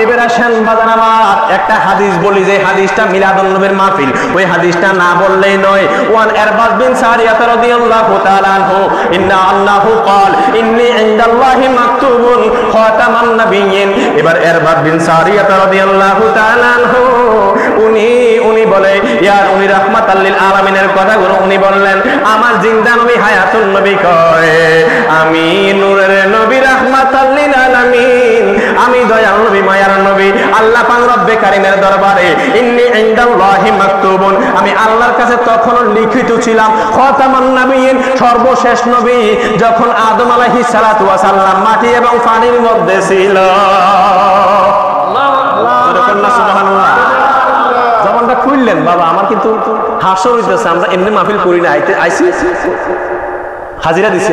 এবার আসেন বাজান আমার একটা হাদিস বলি যে হাদিসটা মিলাদুন নবীর মাহফিল ওই হাদিসটা না বললেই নয় ওয়ান ইরবাদ বিন সারিয়া রাদিয়াল্লাহু তাআলা আনহু ইন্না আল্লাহু ক্বাল ইন্নী ইনদাল্লাহি মাকতুবুন খাতামান নাবিয়্যিন এবার ইরবাদ বিন সারিয়া রাদিয়াল্লাহু তাআলা আনহু উনি বলে উনি রাহমাতাল লিল আলামিনের কথাগুলো উনি বললেন আমার জিন্দা নবী হায়াতুন নবী কয় আমি নূরের নবী রাহমাতাল লিল আলামিন আমি দয়াল নবী মায়ার নবী আল্লাহ পাক রব্বে কারীমের দরবারে ইন্নী ইনদাল্লাহি মাকতুবুন আমি আল্লাহর কাছে তখন লিখিত ছিলাম খাতামান নাবিয়্যিন সর্বশেষ নবী যখন আদম আলাইহিস সালাতু ওয়াস সালাম মাটি এবং পানির মধ্যে ছিল আল্লাহু সুবহানাল্লাহ জবানটা খুললেন বাবা আমার কিন্তু হাসর হইতেছে আমরা এমনি মাহফিল করি না আইছি হাজিরা দিছি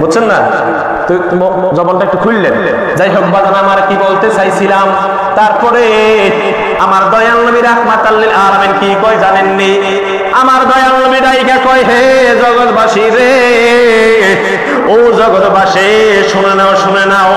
বুঝছেন না তো জবানটা একটু খুললেন যাই হোক বাজান আমার কি বলতে চাইছিলাম তারপরে আমার দয়াল নবী রাহমাতাল লিল আলামিন কি কয় জানেননি আমার দয়াল নবী ডাইকা কয় হে জগৎবাসী রে ও জগৎবাসী শুনে নাও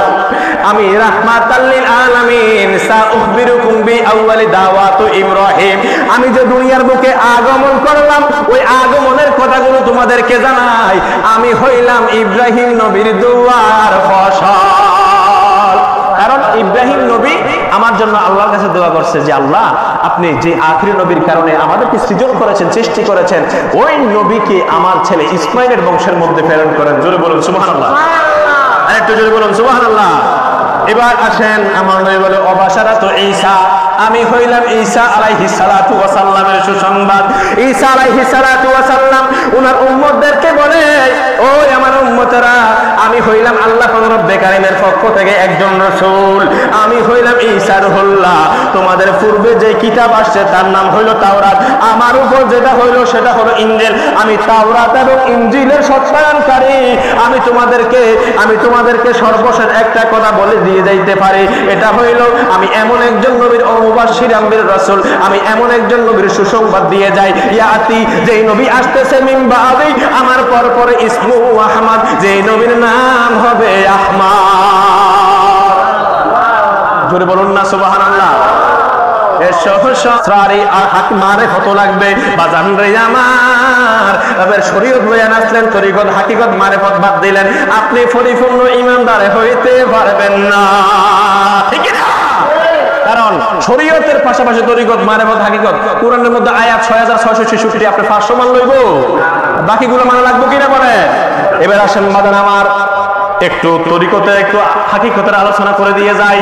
আমি রাহমাতাল লিল আলামিন সাউখবিরুকুম বিআউয়ালি দাওয়াতু ইব্রাহিম আমি যে দুনিয়ার বুকে আগমন করলাম ওই আগমনের কথা কথাগুলো তোমাদেরকে জানাই, আমি হইলাম ইব্রাহিম নবীর দুয়ার ফসল। কারণ ইব্রাহিম নবী আমার জন্য আল্লাহর কাছে দোয়া করছে যে আল্লাহ, আপনি যে আখিরি নবীর কারণে আমাদেরকে সৃজন করেছেন, সৃষ্টি করেছেন, ওই নবীকে আমার ছেলে ইসমাইলের বংশের মধ্যে প্রেরণ করেন। জোরে বলুন সুবহানাল্লাহ, আরেকটু জোরে বলুন সুবহানাল্লাহ। এবার আসেন, আমার নবী বলে অবাশারাতু ঈসা, আমি হইলাম ঈসা আলাইহিস সালাতু ওয়া সাল্লামের সুসংবাদ। ঈসা আলাইহিস সালাতু ওয়া সাল্লাম উনার উম্মতদেরকে বলে, ওই আমার উম্মতেরা, আমি হইলাম আল্লাহ রব্বে কারীমের পক্ষ থেকে একজন রাসূল, আমি হইলাম ঈসা রুহুল্লাহ। তোমাদের পূর্বে যে কিতাব আসছে তার নাম হইল তাওরাত, আমার উপর যেটা হইল সেটা হলো ইনজিল। আমি তাওরাত এবং ইনজিলের সত্যায়নকারী। আমি তোমাদেরকে সর্বশেষ একটা কথা বলে দিয়ে যাইতে পারি, এটা হইল আমি এমন একজন নবীর মুবাশশির আম্বির রাসূল, আমি এমন একজন নবীর সুসংবাদ দিয়ে যাই, ইয়াতি, যেই নবী আসতেছে মিন বাদি, আমার পর ইসমু আহমদ, যেই নবীর নাম হবে আহমদ। জোরে বলুন না সুবহানাল্লাহ। এর সহস্রারি আর হাত মারে কত লাগবে বাজান রে আমার, এবার শরীয়ত বয়ান আসলেন, তরিকত হাকিকত মারেফত বাদ দিলেন, আপনি পরিপূর্ণ ঈমানদার হইতে পারবেন না, ঠিক না? কারণ শরীয়তের পাশাপাশি তরিকত মারেফত হাকিকত, কোরআনের মধ্যে আয়াত 6666, আপনি 500 মান লইব, বাকিগুলো মানা লাগবে কিনা বলে। এবার আসেন বাজান আমার, একটু তরিকতে একটু হাকিকতের আলোচনা করে দিয়ে যায়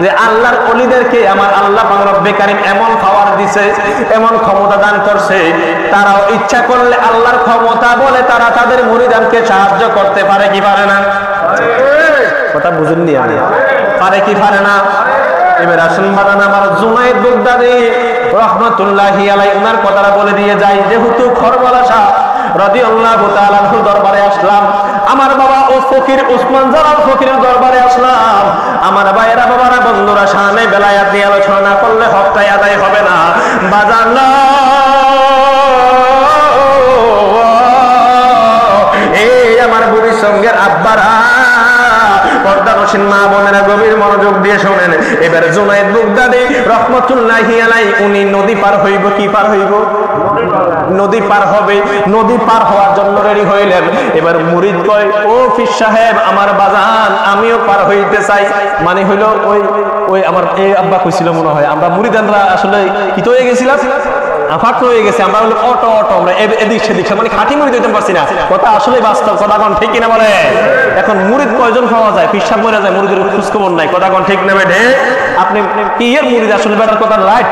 যে আল্লাহর ওলিদেরকে আমার আল্লাহ পাক রব্বে কারীম এমন পাওয়ার দিছে, এমন ক্ষমতা দান করছে, তারাও ইচ্ছা করলে আল্লাহর ক্ষমতা বলে তারা তাদের মুরিদানকে সাহায্য করতে পারে কি পারে না? কথা বুঝেননি? আমি পারে কি পারে না? এবার আসেন বাদান আমার, জুনায়েদ বাগদাদী রাহমাতুল্লাহি আলাইহি ওনার কথাটা বলে দিয়ে যায়, যেহেতু খরবালা শাহ রাদিয়াল্লাহু তাআলা আনহু দরবারে আসলাম, আমার বাবা ও ফকির উসমান জালাল ফকিরের দরবারে আসলাম, আমার ভাইয়েরা, বাবারা, বন্ধুরা, শানে বেলায়াত নিয়ে আলোচনা না করলে হকটাই আদায় হবে না। বাজান এই আমার বুড়ির সঙ্গের আব্বারা, পর্দানসীন মা বোনেরা, গভীর মনোযোগ দিয়ে শোনেন। এবার জুনায়েদ বাগদাদী রাহমাতুল্লাহি আলাইহি উনি নদী পার হইব, কি পার হইব? নদী পার হবে। নদী পার হওয়ার জন্য রেডি হইলেন। এবার মুরিদ কয়, ও পীর সাহেব, আমার বাজান, আমিও পার হইতে চাই। মানে হইল ওই আমার এই আব্বা কইছিল মনে হয়, আমরা মুরিদানরা আসলে কি তো হয়ে গেছিলাম, ফাঁক হয়ে গেছে, আমরা হলো অটো আমরা এদিক সেদিক, মানে খাঁটি মুরিদ হইতে পারছি না। কথা আসলে বাস্তব, কথা কোন ঠিক কিনা বলে? এখন মুরিদ কয়জন পাওয়া যায়? পিসাব মরে যায়, মুরিদের খোঁজ খবর নাই, কথা কোন ঠিক না বেঠে? আপনি কি এর মুরিদ আসলে বেটার কথা লাইট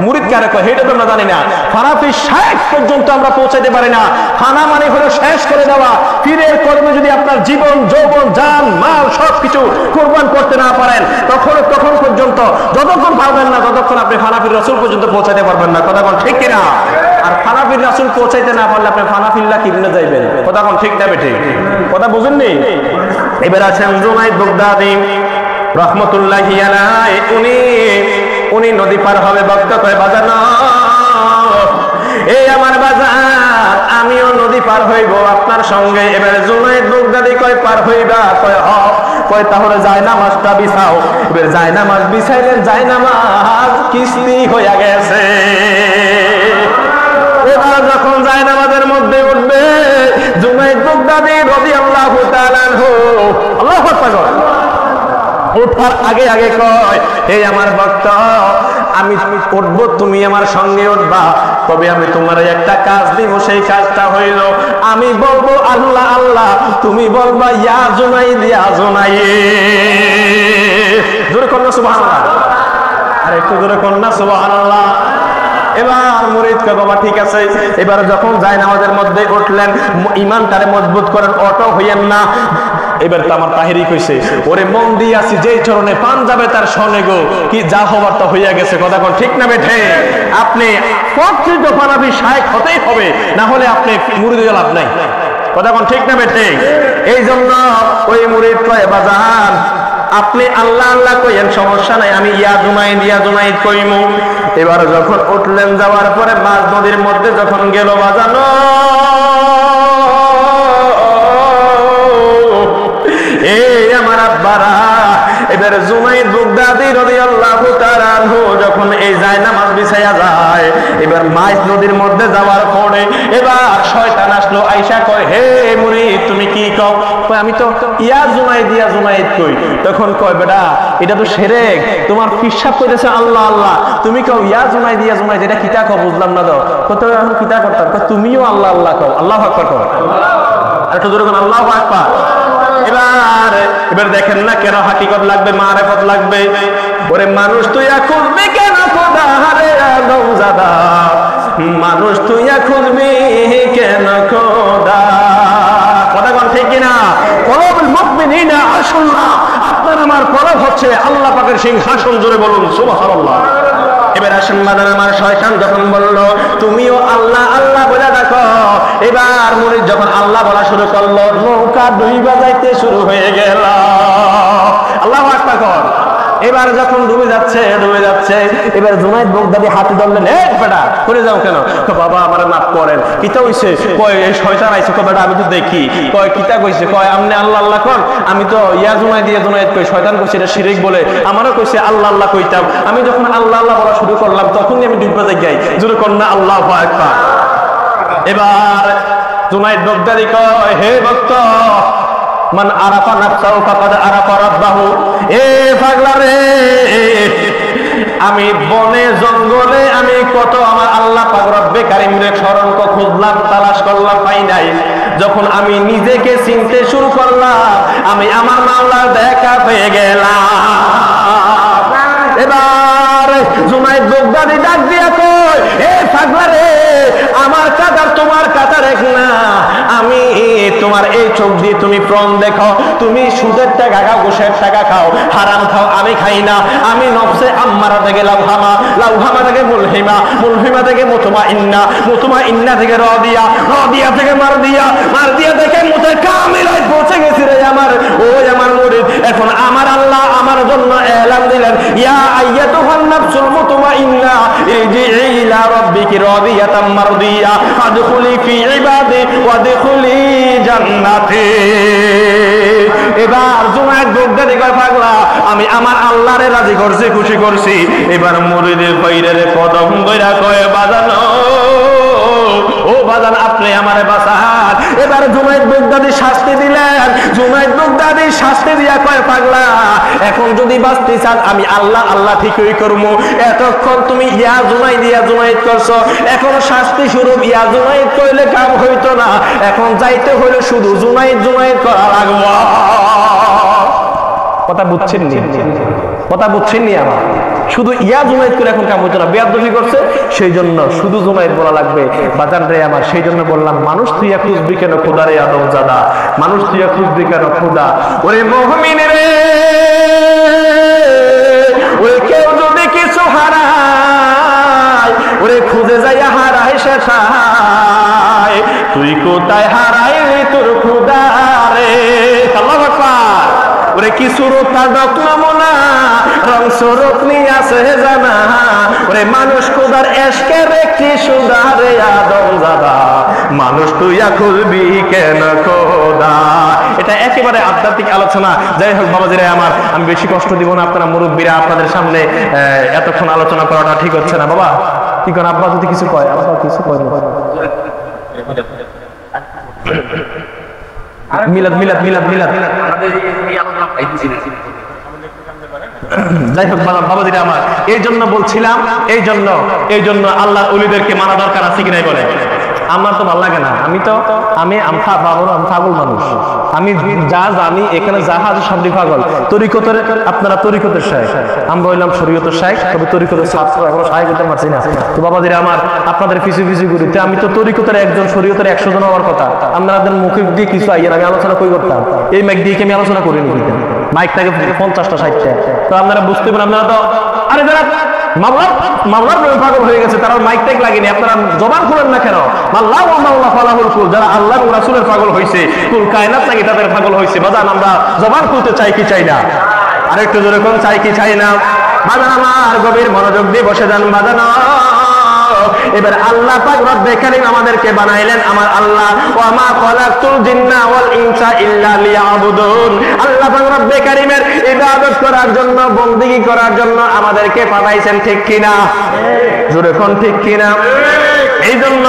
মুরিদ কারে কয় সেটা তো আমরা জানি না। ফানাফি শেষ পর্যন্ত আমরা পৌঁছাইতে পারি না। ফানা মানে হলো শেষ করে দেওয়া। পীরের কর্মে যদি আপনার জীবন, যৌবন, জান, মাল সবকিছু কুরবান করতে না পারেন, তখন পর্যন্ত, যতক্ষণ পারবেন না ততক্ষণ আপনি ফানাফির রাসূল পর্যন্ত পৌঁছাইতে পারবেন না, কথা কোন ঠিক কিনা? আর ফানাফির রাসূল পৌঁছাইতে না পারলে আপনি ফানাফিল্লাহ কিভাবে যাইবেন, কথা কোন ঠিক না বেঠে? কথা বুঝেননি? এবার আছেন জুনায়েদ বাগদাদী রাহমাতুল্লাহি আলাইহি, উনি নদী পার হবে। বক্তা কয়, বাজান এই আমার বাজার, আমিও নদী পার হইব আপনার সঙ্গে। এবার জুনায়েদ বাগদাদী কয়, পার হইবা? কয় হ। কয় তাহলে জায়নামাজটা বিছাও। এবার জায়নামাজ বিছাইলেন, জায়নামাজ কিস্তি হইয়া গেছে। এবার যখন জায়নামাজের মধ্যে উঠবে, জুনায়েদ বাগদাদী রাদিয়াল্লাহু তাআলা আনহু আল্লাহু আকবার ওঠার আগে আগে কয়, হে আমার ভক্ত, আমি উঠবো, তুমি আমার সঙ্গে উঠবা, তবে আমি তোমার একটা কাজ দিব। সেই কাজটা হইল, আমি বলবো আল্লাহ আল্লাহ, তুমি বলবা ইয়া জুনাইদ, ইয়া জুনাইদ। জোরে কন্যা সুবহানাল্লাহ, আর একটু জোরে কন্যা সুবহানাল্লাহ। এবার মুরিদ কয়, বাবা ঠিক আছে। এবার যখন জায়নামাজের মধ্যে উঠলেন, ঈমানটারে মজবুত করেন, অটো হইয়েন না। এবার তো আমার তাহিরি কইছে, ওরে মন দিয়ে আছি, যেই চরণে পান যাবে তার সনে গো, কি যা হবার তা হইয়া গেছে, কথা কোন ঠিক না বেঠে? আপনি প্রকৃত ফানাফি শায়েখ হতেই হবে, না হলে আপনি মুরিদ হয়ে লাভ নাই, কথা কোন ঠিক না বেঠে? এই জন্য ওই মুরিদ কয়, বাজান আপনি আল্লাহ আল্লাহ কইেন, সমস্যা নাই, আমি ইয়া জুনাইদ কইমু। এবার যখন উঠলেন, যাওয়ার পরে মাঝ নদীর মধ্যে যখন গেল, বাজানো এই আমার আব্বারা, এবার জুনাইদ বাগদাদী রাদিয়াল্লাহু তাআলা আনহু যখন এই জায়নামাজ বিছায়া যায়, এবার মাঝ নদীর মধ্যে যাওয়ার পরে এবার শয়তান আসলো, আইসা কয় হে মুরিদ তুমি কি কও? কয় আমি তো ইয়া জুনাইদ কই। তখন কয় বেটা এটা তো শিরক, তোমার পিশাব কইতেছে আল্লাহ আল্লাহ, তুমি কও ইয়া জুনাইদ এটা কিতা কও বুঝলাম না তো। কত এখন কিতা করতাম? কয় তুমিও আল্লাহ আল্লাহ কও, আল্লাহু আকবার কও, একটু জোরে কোন আল্লাহু আকবার। এবার দেখেন না কেন হাকিকত লাগবে, মারিফত লাগবে। ওরে মানুষ তুই খুঁজবি কেন খোদা হারে আদমজাদা, মানুষ তুই খুঁজবি কেন খোদা। কথা কোন ঠিক কিনা? কলবুল মুমিনিনা আরশুল্লাহ, আপনার আমার কলব হচ্ছে আল্লাহ পাকের সিংহাসন। জোরে বলুন সুবহানাল্লাহ। এবার আসেন মাদান আমার শয়তান যখন বলল তুমিও আল্লাহ আল্লাহ বলে দেখো, এবার মুরিদ যখন আল্লাহ বলা শুরু করলো নৌকা ডুইবা যাইতে শুরু হয়ে গেল। আল্লাহু আকবার কর। এবার যখন ডুবে যাচ্ছে এবার জুনাইদ বাগদাদি হাতে ধরলেন, এ বেটা করে যাও কেন? বাবা আমার মাফ করেন। কিতা হইছে? কয় এই শয়তান আইছে। কয় বেটা আমি তো দেখি। কয় কিতা কইছে? কয় আমনে আল্লাহ আল্লাহ কর। আমি তো ইয়া জুনাইদ কই, শয়তান কইছে এটা শিরক বলে, আমারও কইছে আল্লাহ আল্লাহ কইতাম। আমি যখন আল্লাহ আল্লাহ বলা শুরু করলাম তখনই আমি ডুবে যাই। জোরে কর না আল্লাহু আকবার। এবার জুনাইদ বাগদাদি কয় হে ভক্ত, মান আরাফা নাফসাহু ফাকাদ আরাফা রাব্বাহু। এ পাগলা রে, আমি বনে জঙ্গলে আমি কত আমার আল্লাহ পাক রব্বে কারীম রে স্মরণ খুঁজলাম, তালাশ করলাম, পাই নাই। যখন আমি নিজেকে চিনতে শুরু করলাম আমি আমার মাওলার দেখা পেয়ে গেলাম। এবার জুনাইদ বাগদাদি ডাক দিয়া কয় এ পাগলা রে, আমার কাতার তোমার কাতার এক না। আমি তোমার এই চোখ দিয়ে তুমি প্রণ দেখো, তুমি সুদের টাকা খাও, ঘুষের টাকা খাও, হারাম খাও, আমি খাই না। আমি নফসে আম্মারা থেকে লাউহামা থেকে মুলহিমা থেকে মুতমাইন্না থেকে রাদিয়া থেকে মারদিয়া থেকে মুতাকামিলায় পৌঁছে গেছি রে আমার আমার মুরিদ। এখন আমার আল্লাহ আমার জন্য এলান দিলেন, ইয়া আইয়াতুহান নাফসুল মুতমাইন্না ইরজিই ইলা রাব্বিকি রাদিয়াতাম মারদিয়া ফাদখুলি ফি ইবাদি ওয়াদখুলি জান্নাতি। এবার জুনাইদ বাগদাদি কয় পাগলা আমি আমার আল্লাহরে রাজি করছি, খুশি করছি। এবার মুরিদের কইরে কদম কইরা কয় বাজানো, ও বাজান আপনি আমারে বাঁচান। এবার জুনাইদ বাগদাদি শাস্তি দিলেন। জুনাইদ বাগদাদি শাস্তি দিয়া কয় পাগলা এখন যদি বাঁচতে চান আমি আল্লাহ আল্লাহ ঠিকই করবো। এতক্ষণ তুমি ইয়া জুনাইদ করছো, এখন শাস্তি স্বরূপ ইয়া জুনাইদ কইলে কাম হইতো না, এখন যাইতে হইলে শুধু জুনাইদ করা লাগবো। কথা বুঝছেন নি আমার? শুধু ইয়া জুনাইদ করে এখন কাম হইতো না, বেয়াদবি করছে সেই জন্য শুধু জুনাইদ বলা লাগবে। বাজান রে আমার, সেই জন্য বললাম মানুষ তুই খুঁজবি কেন খোদা রে আদমজাদা, মানুষ তুই খুঁজবি কেন খোদা। ওরে মুমিন রে, ওরে কেউ যদি কিছু হারায় ওরে খুঁজে যাইয়া হারায় শেষায়, তুই কোথায় হারাইলি তোর খোদা রে। আল্লাহু আকবার। ওরে কিছুর তাদক নমুনা রং স্বরূপ নিয়ে আছে জানা, ওরে মানুষ খোদার এশকের একটি সুদারে আদমজাদা, মানুষ তুই খুঁজবি কেন খোদা। এটা একেবারে আধ্যাত্মিক আলোচনা। যাই হোক বাবাজিরা আমার, আমি বেশি কষ্ট দিব না, আপনারা মুরব্বীরা আপনাদের সামনে এতক্ষণ আলোচনা করাটা ঠিক হচ্ছে না। বাবা কি করেন, আব্বা যদি কিছু কয়, আব্বা কিছু কয় না। মিলাদ যাই হোক বাবাজিরা আমার, এই জন্য বলছিলাম, এই জন্য আল্লাহর ওলিদেরকে মানা দরকার আছে কি নাই বলে? আমার তো ভালো লাগে না, আমি পাগল মানুষ, আমি যা জানি এখানে যাহা আছে সবই পাগল। তরিকতের আপনারা তরিকতের শায়েখ, আমরা হইলাম শরীয়তের শায়েখ, তবে তরিকতের ছাত্র এখনো শায়েখ হতে পারছি না। তো বাবাজিরা আমার, আপনাদের পিছু ঘুরিতে আমি তো তরিকতের একজন, শরীয়তের 100 জন হওয়ার কথা। আপনাদের মুখে দিয়ে কিছু আইয়েন, আমি আলোচনা কই করতাম, এই মাইক দিয়ে আমি আলোচনা করি নি, মাইক থাকে 50টা 60টা। তো আপনারা বুঝতে পারেন, আপনারা তো আরে যারা মামলার প্রেমে পাগল হয়ে গেছে তারা মাইক টাইক লাগেনি, আপনারা জবান খুলেন না কেন? মাল্লাহ ওয়া মাওলা ফালাহুল কুল, যারা আল্লাহ ও রাসূলের পাগল হইছে, কুল কায়নাত নাকি তাদের পাগল হইছে। বাজান আমরা জবান খুলতে চাই কি চাই না? আরেকটু জোরে কোন চাই কি চাই না? বাজান আমার গভীর মনোযোগ দিয়ে বসে যান বাজান। এবার আল্লাহ পাক রব্বে কারীম আমাদেরকে বানাইলেন, আমার আল্লাহ ওয়া মা খালাকতুল জিন্না ওয়াল ইনসা ইল্লা লিয়াবুদুন। আল্লাহ পাক রব্বে কারীমের ইবাদত করার জন্য, বندگی করার জন্য আমাদেরকে পাঠাইছেন, ঠিক কি না? জোরে কোন ঠিক কি না? এইজন্য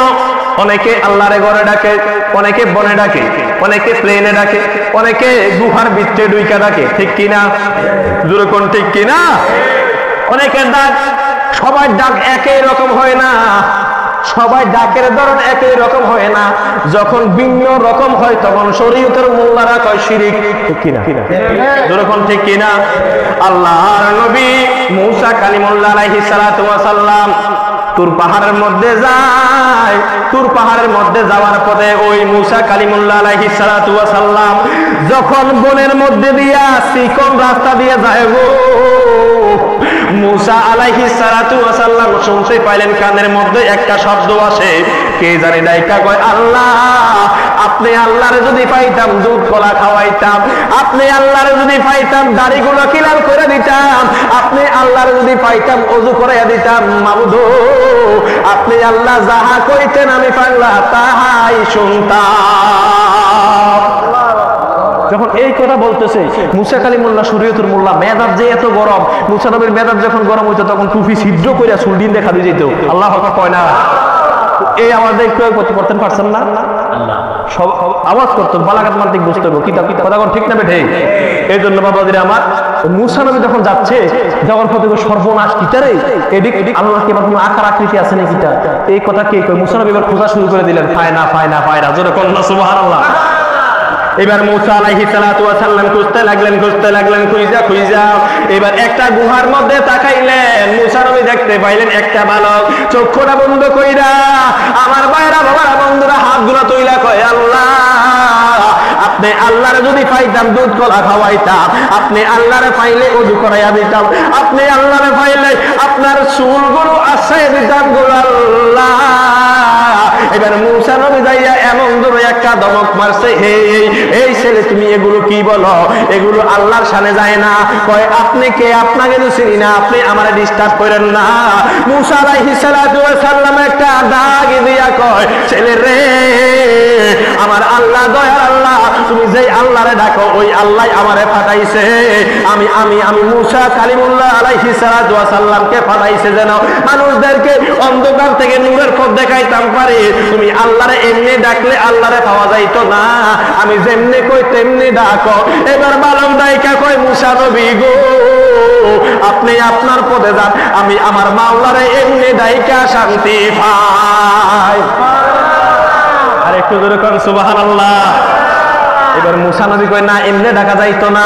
অনেকে আল্লাহরে ঘরে ডাকে, অনেকে বনে ডাকে, অনেকে প্লেনে ডাকে, অনেকে গুহার ভিতরে ডুইকা ডাকে, ঠিক কিনা? জোরে কোন ঠিক কিনা? অনেকের ডাক, সবার ডাক একই রকম হয় না, সবাই ডাকের ধরন একই রকম হয় না। যখন ভিন্ন রকম হয় তখন শরীয়তের মোল্লারা কয় শিরিক, ঠিক কিনা? জোরে কোন ঠিক কিনা? আল্লাহর নবী মূসা কালিমুল্লাহ আলাইহিস সালাতু ওয়াস সালাম তুর পাহাড়ের মধ্যে যায়। তুর পাহাড়ের মধ্যে যাওয়ার পথে ওই মূসা কালিমুল্লাহ আলাইহিস সালাতু ওয়াস সালাম যখন বনের মধ্যে দিয়া চিকন রাস্তা দিয়ে যায় গো, মূসা আলাইহিস সালাতু ওয়াস সালাম শুনতে পাইলেন কানের মধ্যে একটা শব্দ আসে, কে জানি ডাইকা কয় আল্লাহ, আপনি আল্লাহরে যদি পাইতাম দুধ কলা খাওয়াইতাম, আপনি আল্লাহরে যদি পাইতাম দাড়িগুলো কিলাল করে দিতাম, আপনি আল্লাহরে যদি পাইতাম ওযু করাইয়া দিতাম, মাবুদ আপনি আল্লাহ যাহা কইতেন আমি পাগলা তাহাই শুনতাম। যখন এই কথা বলতেছে মূসা কালিমুল্লাহ শরীয়তুল মোল্লা মেজাজ যে এত গরম, মূসা নবীর মেজাজ যখন গরম হইতো তখন টুপি ছিদ্র কইরা চুলডিন দেখা দিয়ে যেত। আল্লাহ হক কয় না, এই আমাদের একটু করতেন পারছেন না, সব আওয়াজ করতো বালাঘাত মান্তিক বুঝতে হবে কিতাব কথা ঠিক না বেঠে। এই জন্য বাবাজিরা আমার মূসা নবী যখন যাচ্ছে যাওয়ার পথে সর্বনাশ কিটারে এদিক আল্লাহ কি কোনো আকার আকৃতি আছে নাকি কিটা, এই কথা কে কয়? মূসা নবী এবার খোঁজা শুরু করে দিলেন, ফায়না ফায়না ফায়না, জোরে কন্যা সুবহানাল্লাহ। এবার মূসা আলাইহিস সালাতু ওয়াস সালাম খুঁজতে লাগলেন, খুঁজা এবার একটা গুহার মধ্যে তাকাইলেন, মূসা নবী দেখতে পাইলেন একটা বালক চক্ষুটা বন্ধ কইরা, আমার ভাইরা বাবারা বন্ধুরা হাতগুলো তুইলা কয় আল্লাহ, আপনি আল্লাহরে যদি পাইতাম দুধ কলা খাওয়াইতাম, আপনি আল্লাহরে পাইলে ওযু করাইয়া দিতাম, আপনি আল্লাহরে পাইলে আপনার চুলগুলো আশ্রয় দিতাম গো আল্লাহ। এবার মূসা নবী যাইয়া এমন জোরে একটা ধমক মারছে, এই ছেলে তুমি এগুলো কি বলো, এগুলো আল্লাহর শানে যায় না। কয় আপনি কে? আপনাকে তো চিনি না, আপনি আমারে ডিস্টার্ব করেন না। মূসা আলাইহিস সালাতু ওয়াস সালাম একটা দাগ দিয়া কয়, ছেলে রে, আমার আল্লাহ দয়ার আল্লাহ, তুমি যেই আল্লাহরে ডাকো ওই আল্লাহ আমারে পাঠাইছে। আমি আমি আমি মূসা কালিমুল্লাহ আলাইহিস সালাতু ওয়াস সালামকে পাঠাইছে যেন মানুষদেরকে অন্ধকার থেকে নূরের পথ দেখাইতাম পারে। তুমি আল্লাহরে এমনি ডাকলে আল্লাহরে পাওয়া যাইতো না, আমি যেমনি কই তেমনি ডাকো। এবার বালক ডাইকা কয়, মূসা নবী গো, আপনি আপনার পথে যান, আমি আমার মাওলারে এমনি ডাইকা শান্তি পাই। আর একটু জোরে কর সুবহানাল্লাহ। এবার মূসা নবী কয় না, এমনি ডাকা যাইতো না।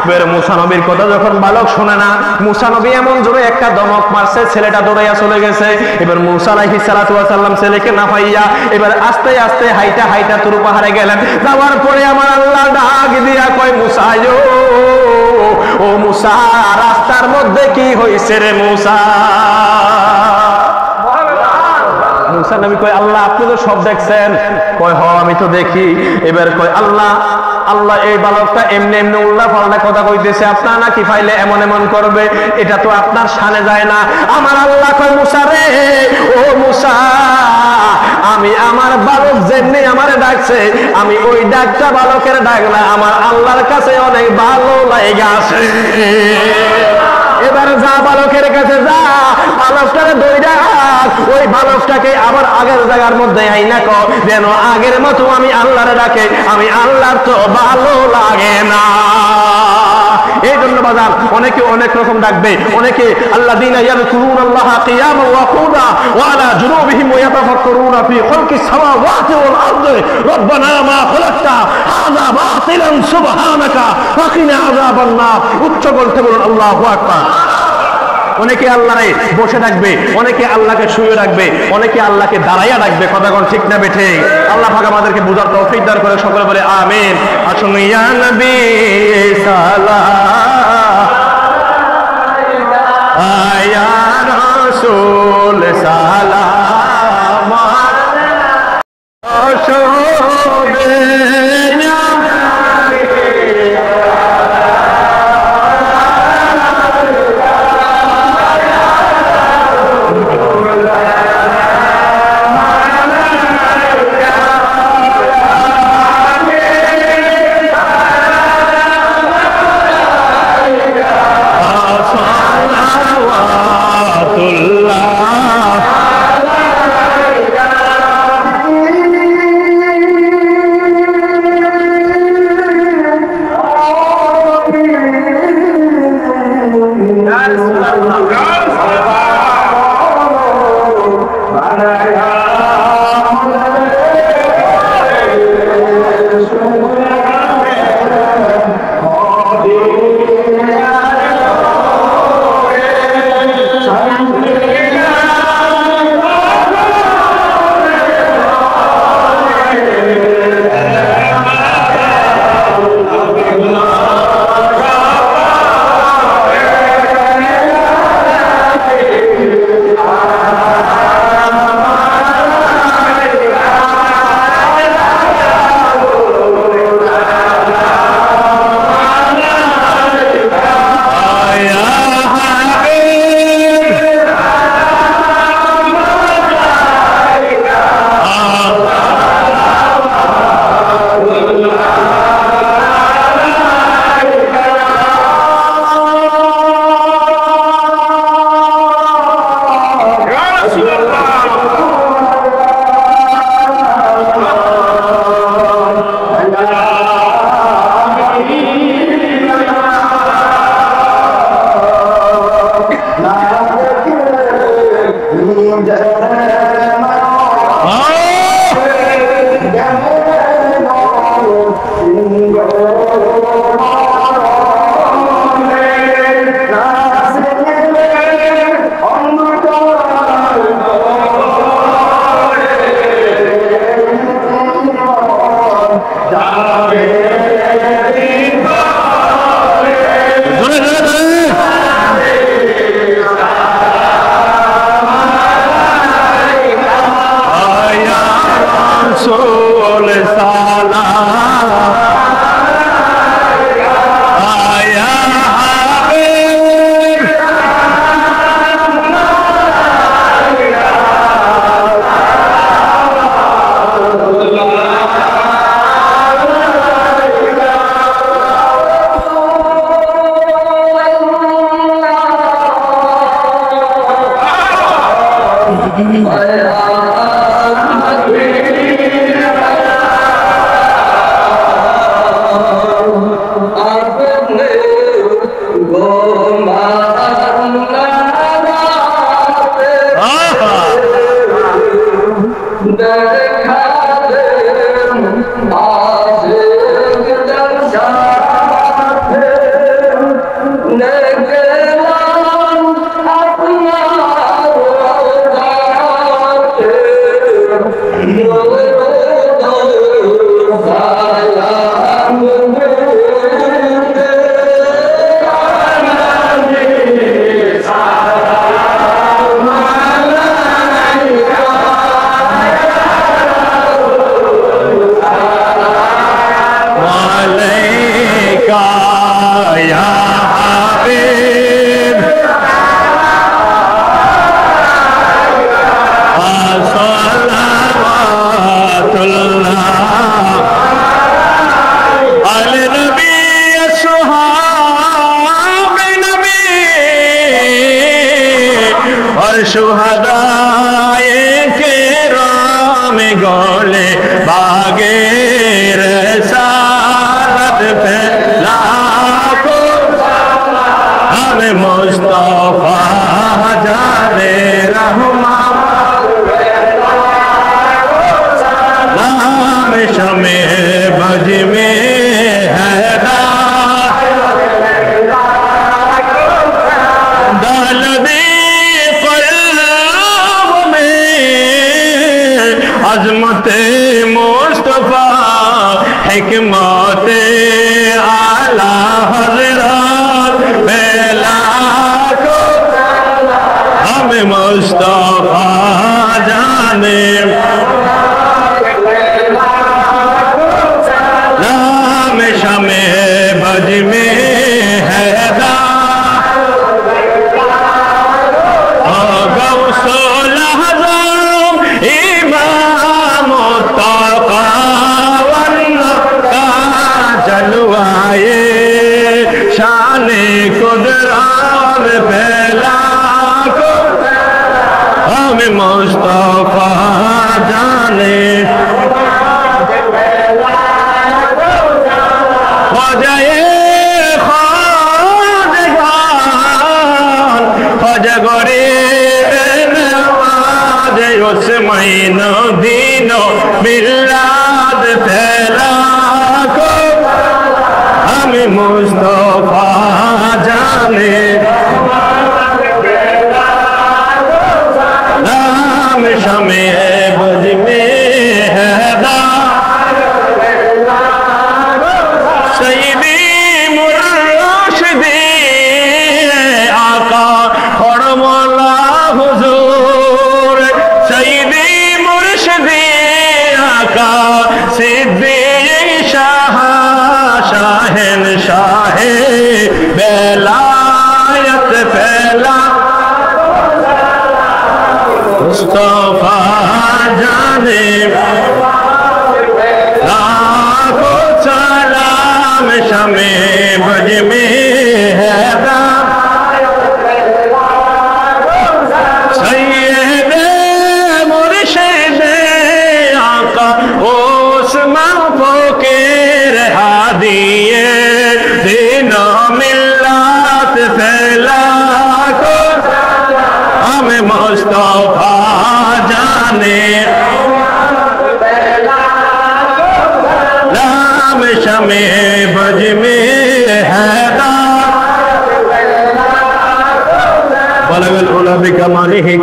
এবার মূসা নবীর কথা যখন বালক শোনে না, মূসা নবী এমন জোরে একটা ধমক মারছে, ছেলেটা দৌড়াইয়া চলে গেছে। এবার মূসা আলাইহিস সালাতু ওয়াস সালাম ছেলেকে না পাইয়া এবার আস্তে আস্তে হাইটা হাইটা তুর পাহাড়ে গেলেন। যাওয়ার পরে আমার আল্লাহ ডাক দিয়া কয়, মূসা ও মূসা, রাস্তার মধ্যে কি হইছে রে মূসা? মূসা নবী কয়, আল্লাহ আপনি তো সব দেখছেন। কয়, হ আমি তো দেখি। এবার কয়, আল্লাহ আল্লাহ এই বালকটা এমনি এমনি উল্টা পাল্টা কথা কইতেছে, আপনার নাকি পাইলে এমন এমন করবে, এটা তো আপনার শানে যায় না। আমার আল্লাহ কয়, মূসা রে, ও মূসা, আমি আমার বালক যেমনি আমারে ডাকছে, আমি ওই ডাকটা বালকের ডাক না, আমার আল্লাহর কাছে অনেক ভালো লাগা আছে। এবার যা বালকের কাছে যা, বালকটারে দইরা ওই বালকটাকে আবার আগের জায়গার মধ্যে আইনা কো, যেন আগের মতো আমি আল্লাহরে ডাকে, আমি আল্লাহর তো ভালো লাগে না। এই জন্য বাজার অনেকে অনেক রকম ডাকবে, অনেকে আল্লাযীনা ইয়াযকুরুনাল্লাহা কিয়ামান ওয়া কুউদান ওয়া আলা জুনুবিহিম ওয়া ইয়াতাফাক্কারুনা ফি খালকিস সামাওয়াতি ওয়াল আরদি রব্বানা মা খালাকতা হাযা বাতিলান সুবহানাকা ওয়া কিনা আযাবান নার। উচ্চ কণ্ঠে বলুন আল্লাহু আকবার। অনেকে আল্লাহরে বসে ডাকবে, অনেকে আল্লাহকে শুয়ে ডাকবে, অনেকে আল্লাহকে দাঁড়াইয়া ডাকবে। কথা কোন ঠিক না বেঠে? আল্লাহ পাক আমাদেরকে বুঝার তৌফিক দান করে। সকলে বলে আমিন। আসুন ইয়া নবী সালাম, ইয়া রাসূল সালাম, সালাওয়াতুল্লাহ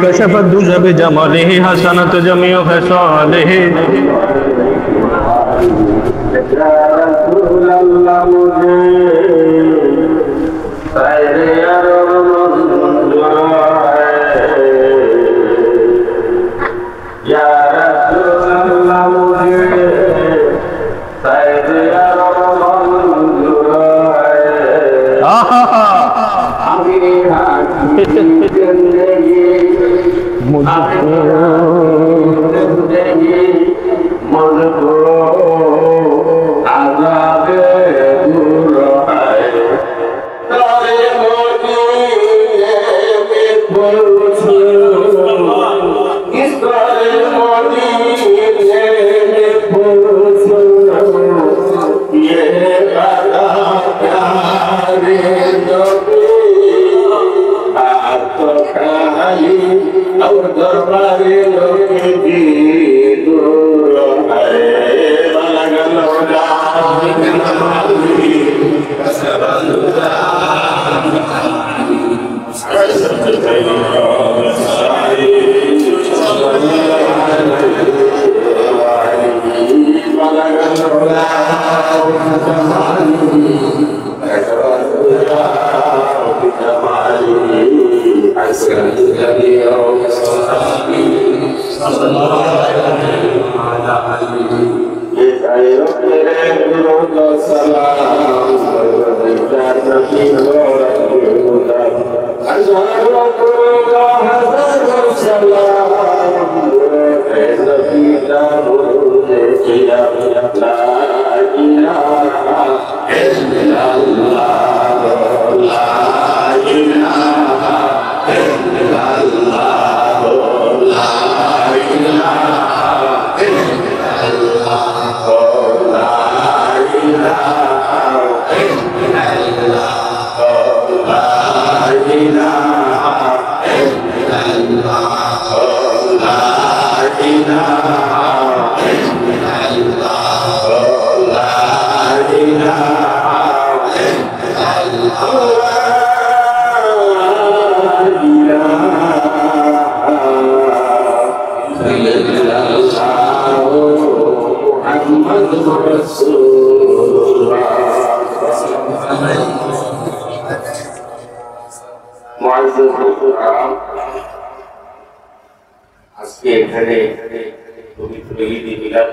कशफत दुज़ बिजमालिही हसनत जमीउ ख़िसालिही या रसूल अल्लाह मुझे सैरे अरब मंजूर है या रसूल अल्लाह मुझे सैरे अरब मंजूर है आखिरी हाथी जिंदगी जिंदगी मुझको आजाद दूर है तारे मोदीने में पूछो इस तारे मोदीने में पूछो ये बड़ा प्यारे नबी आप तो खाली और दरबारी लोग की दूर है बलगलोला আজকে এখানে পবিত্র ঈদ মিলাদ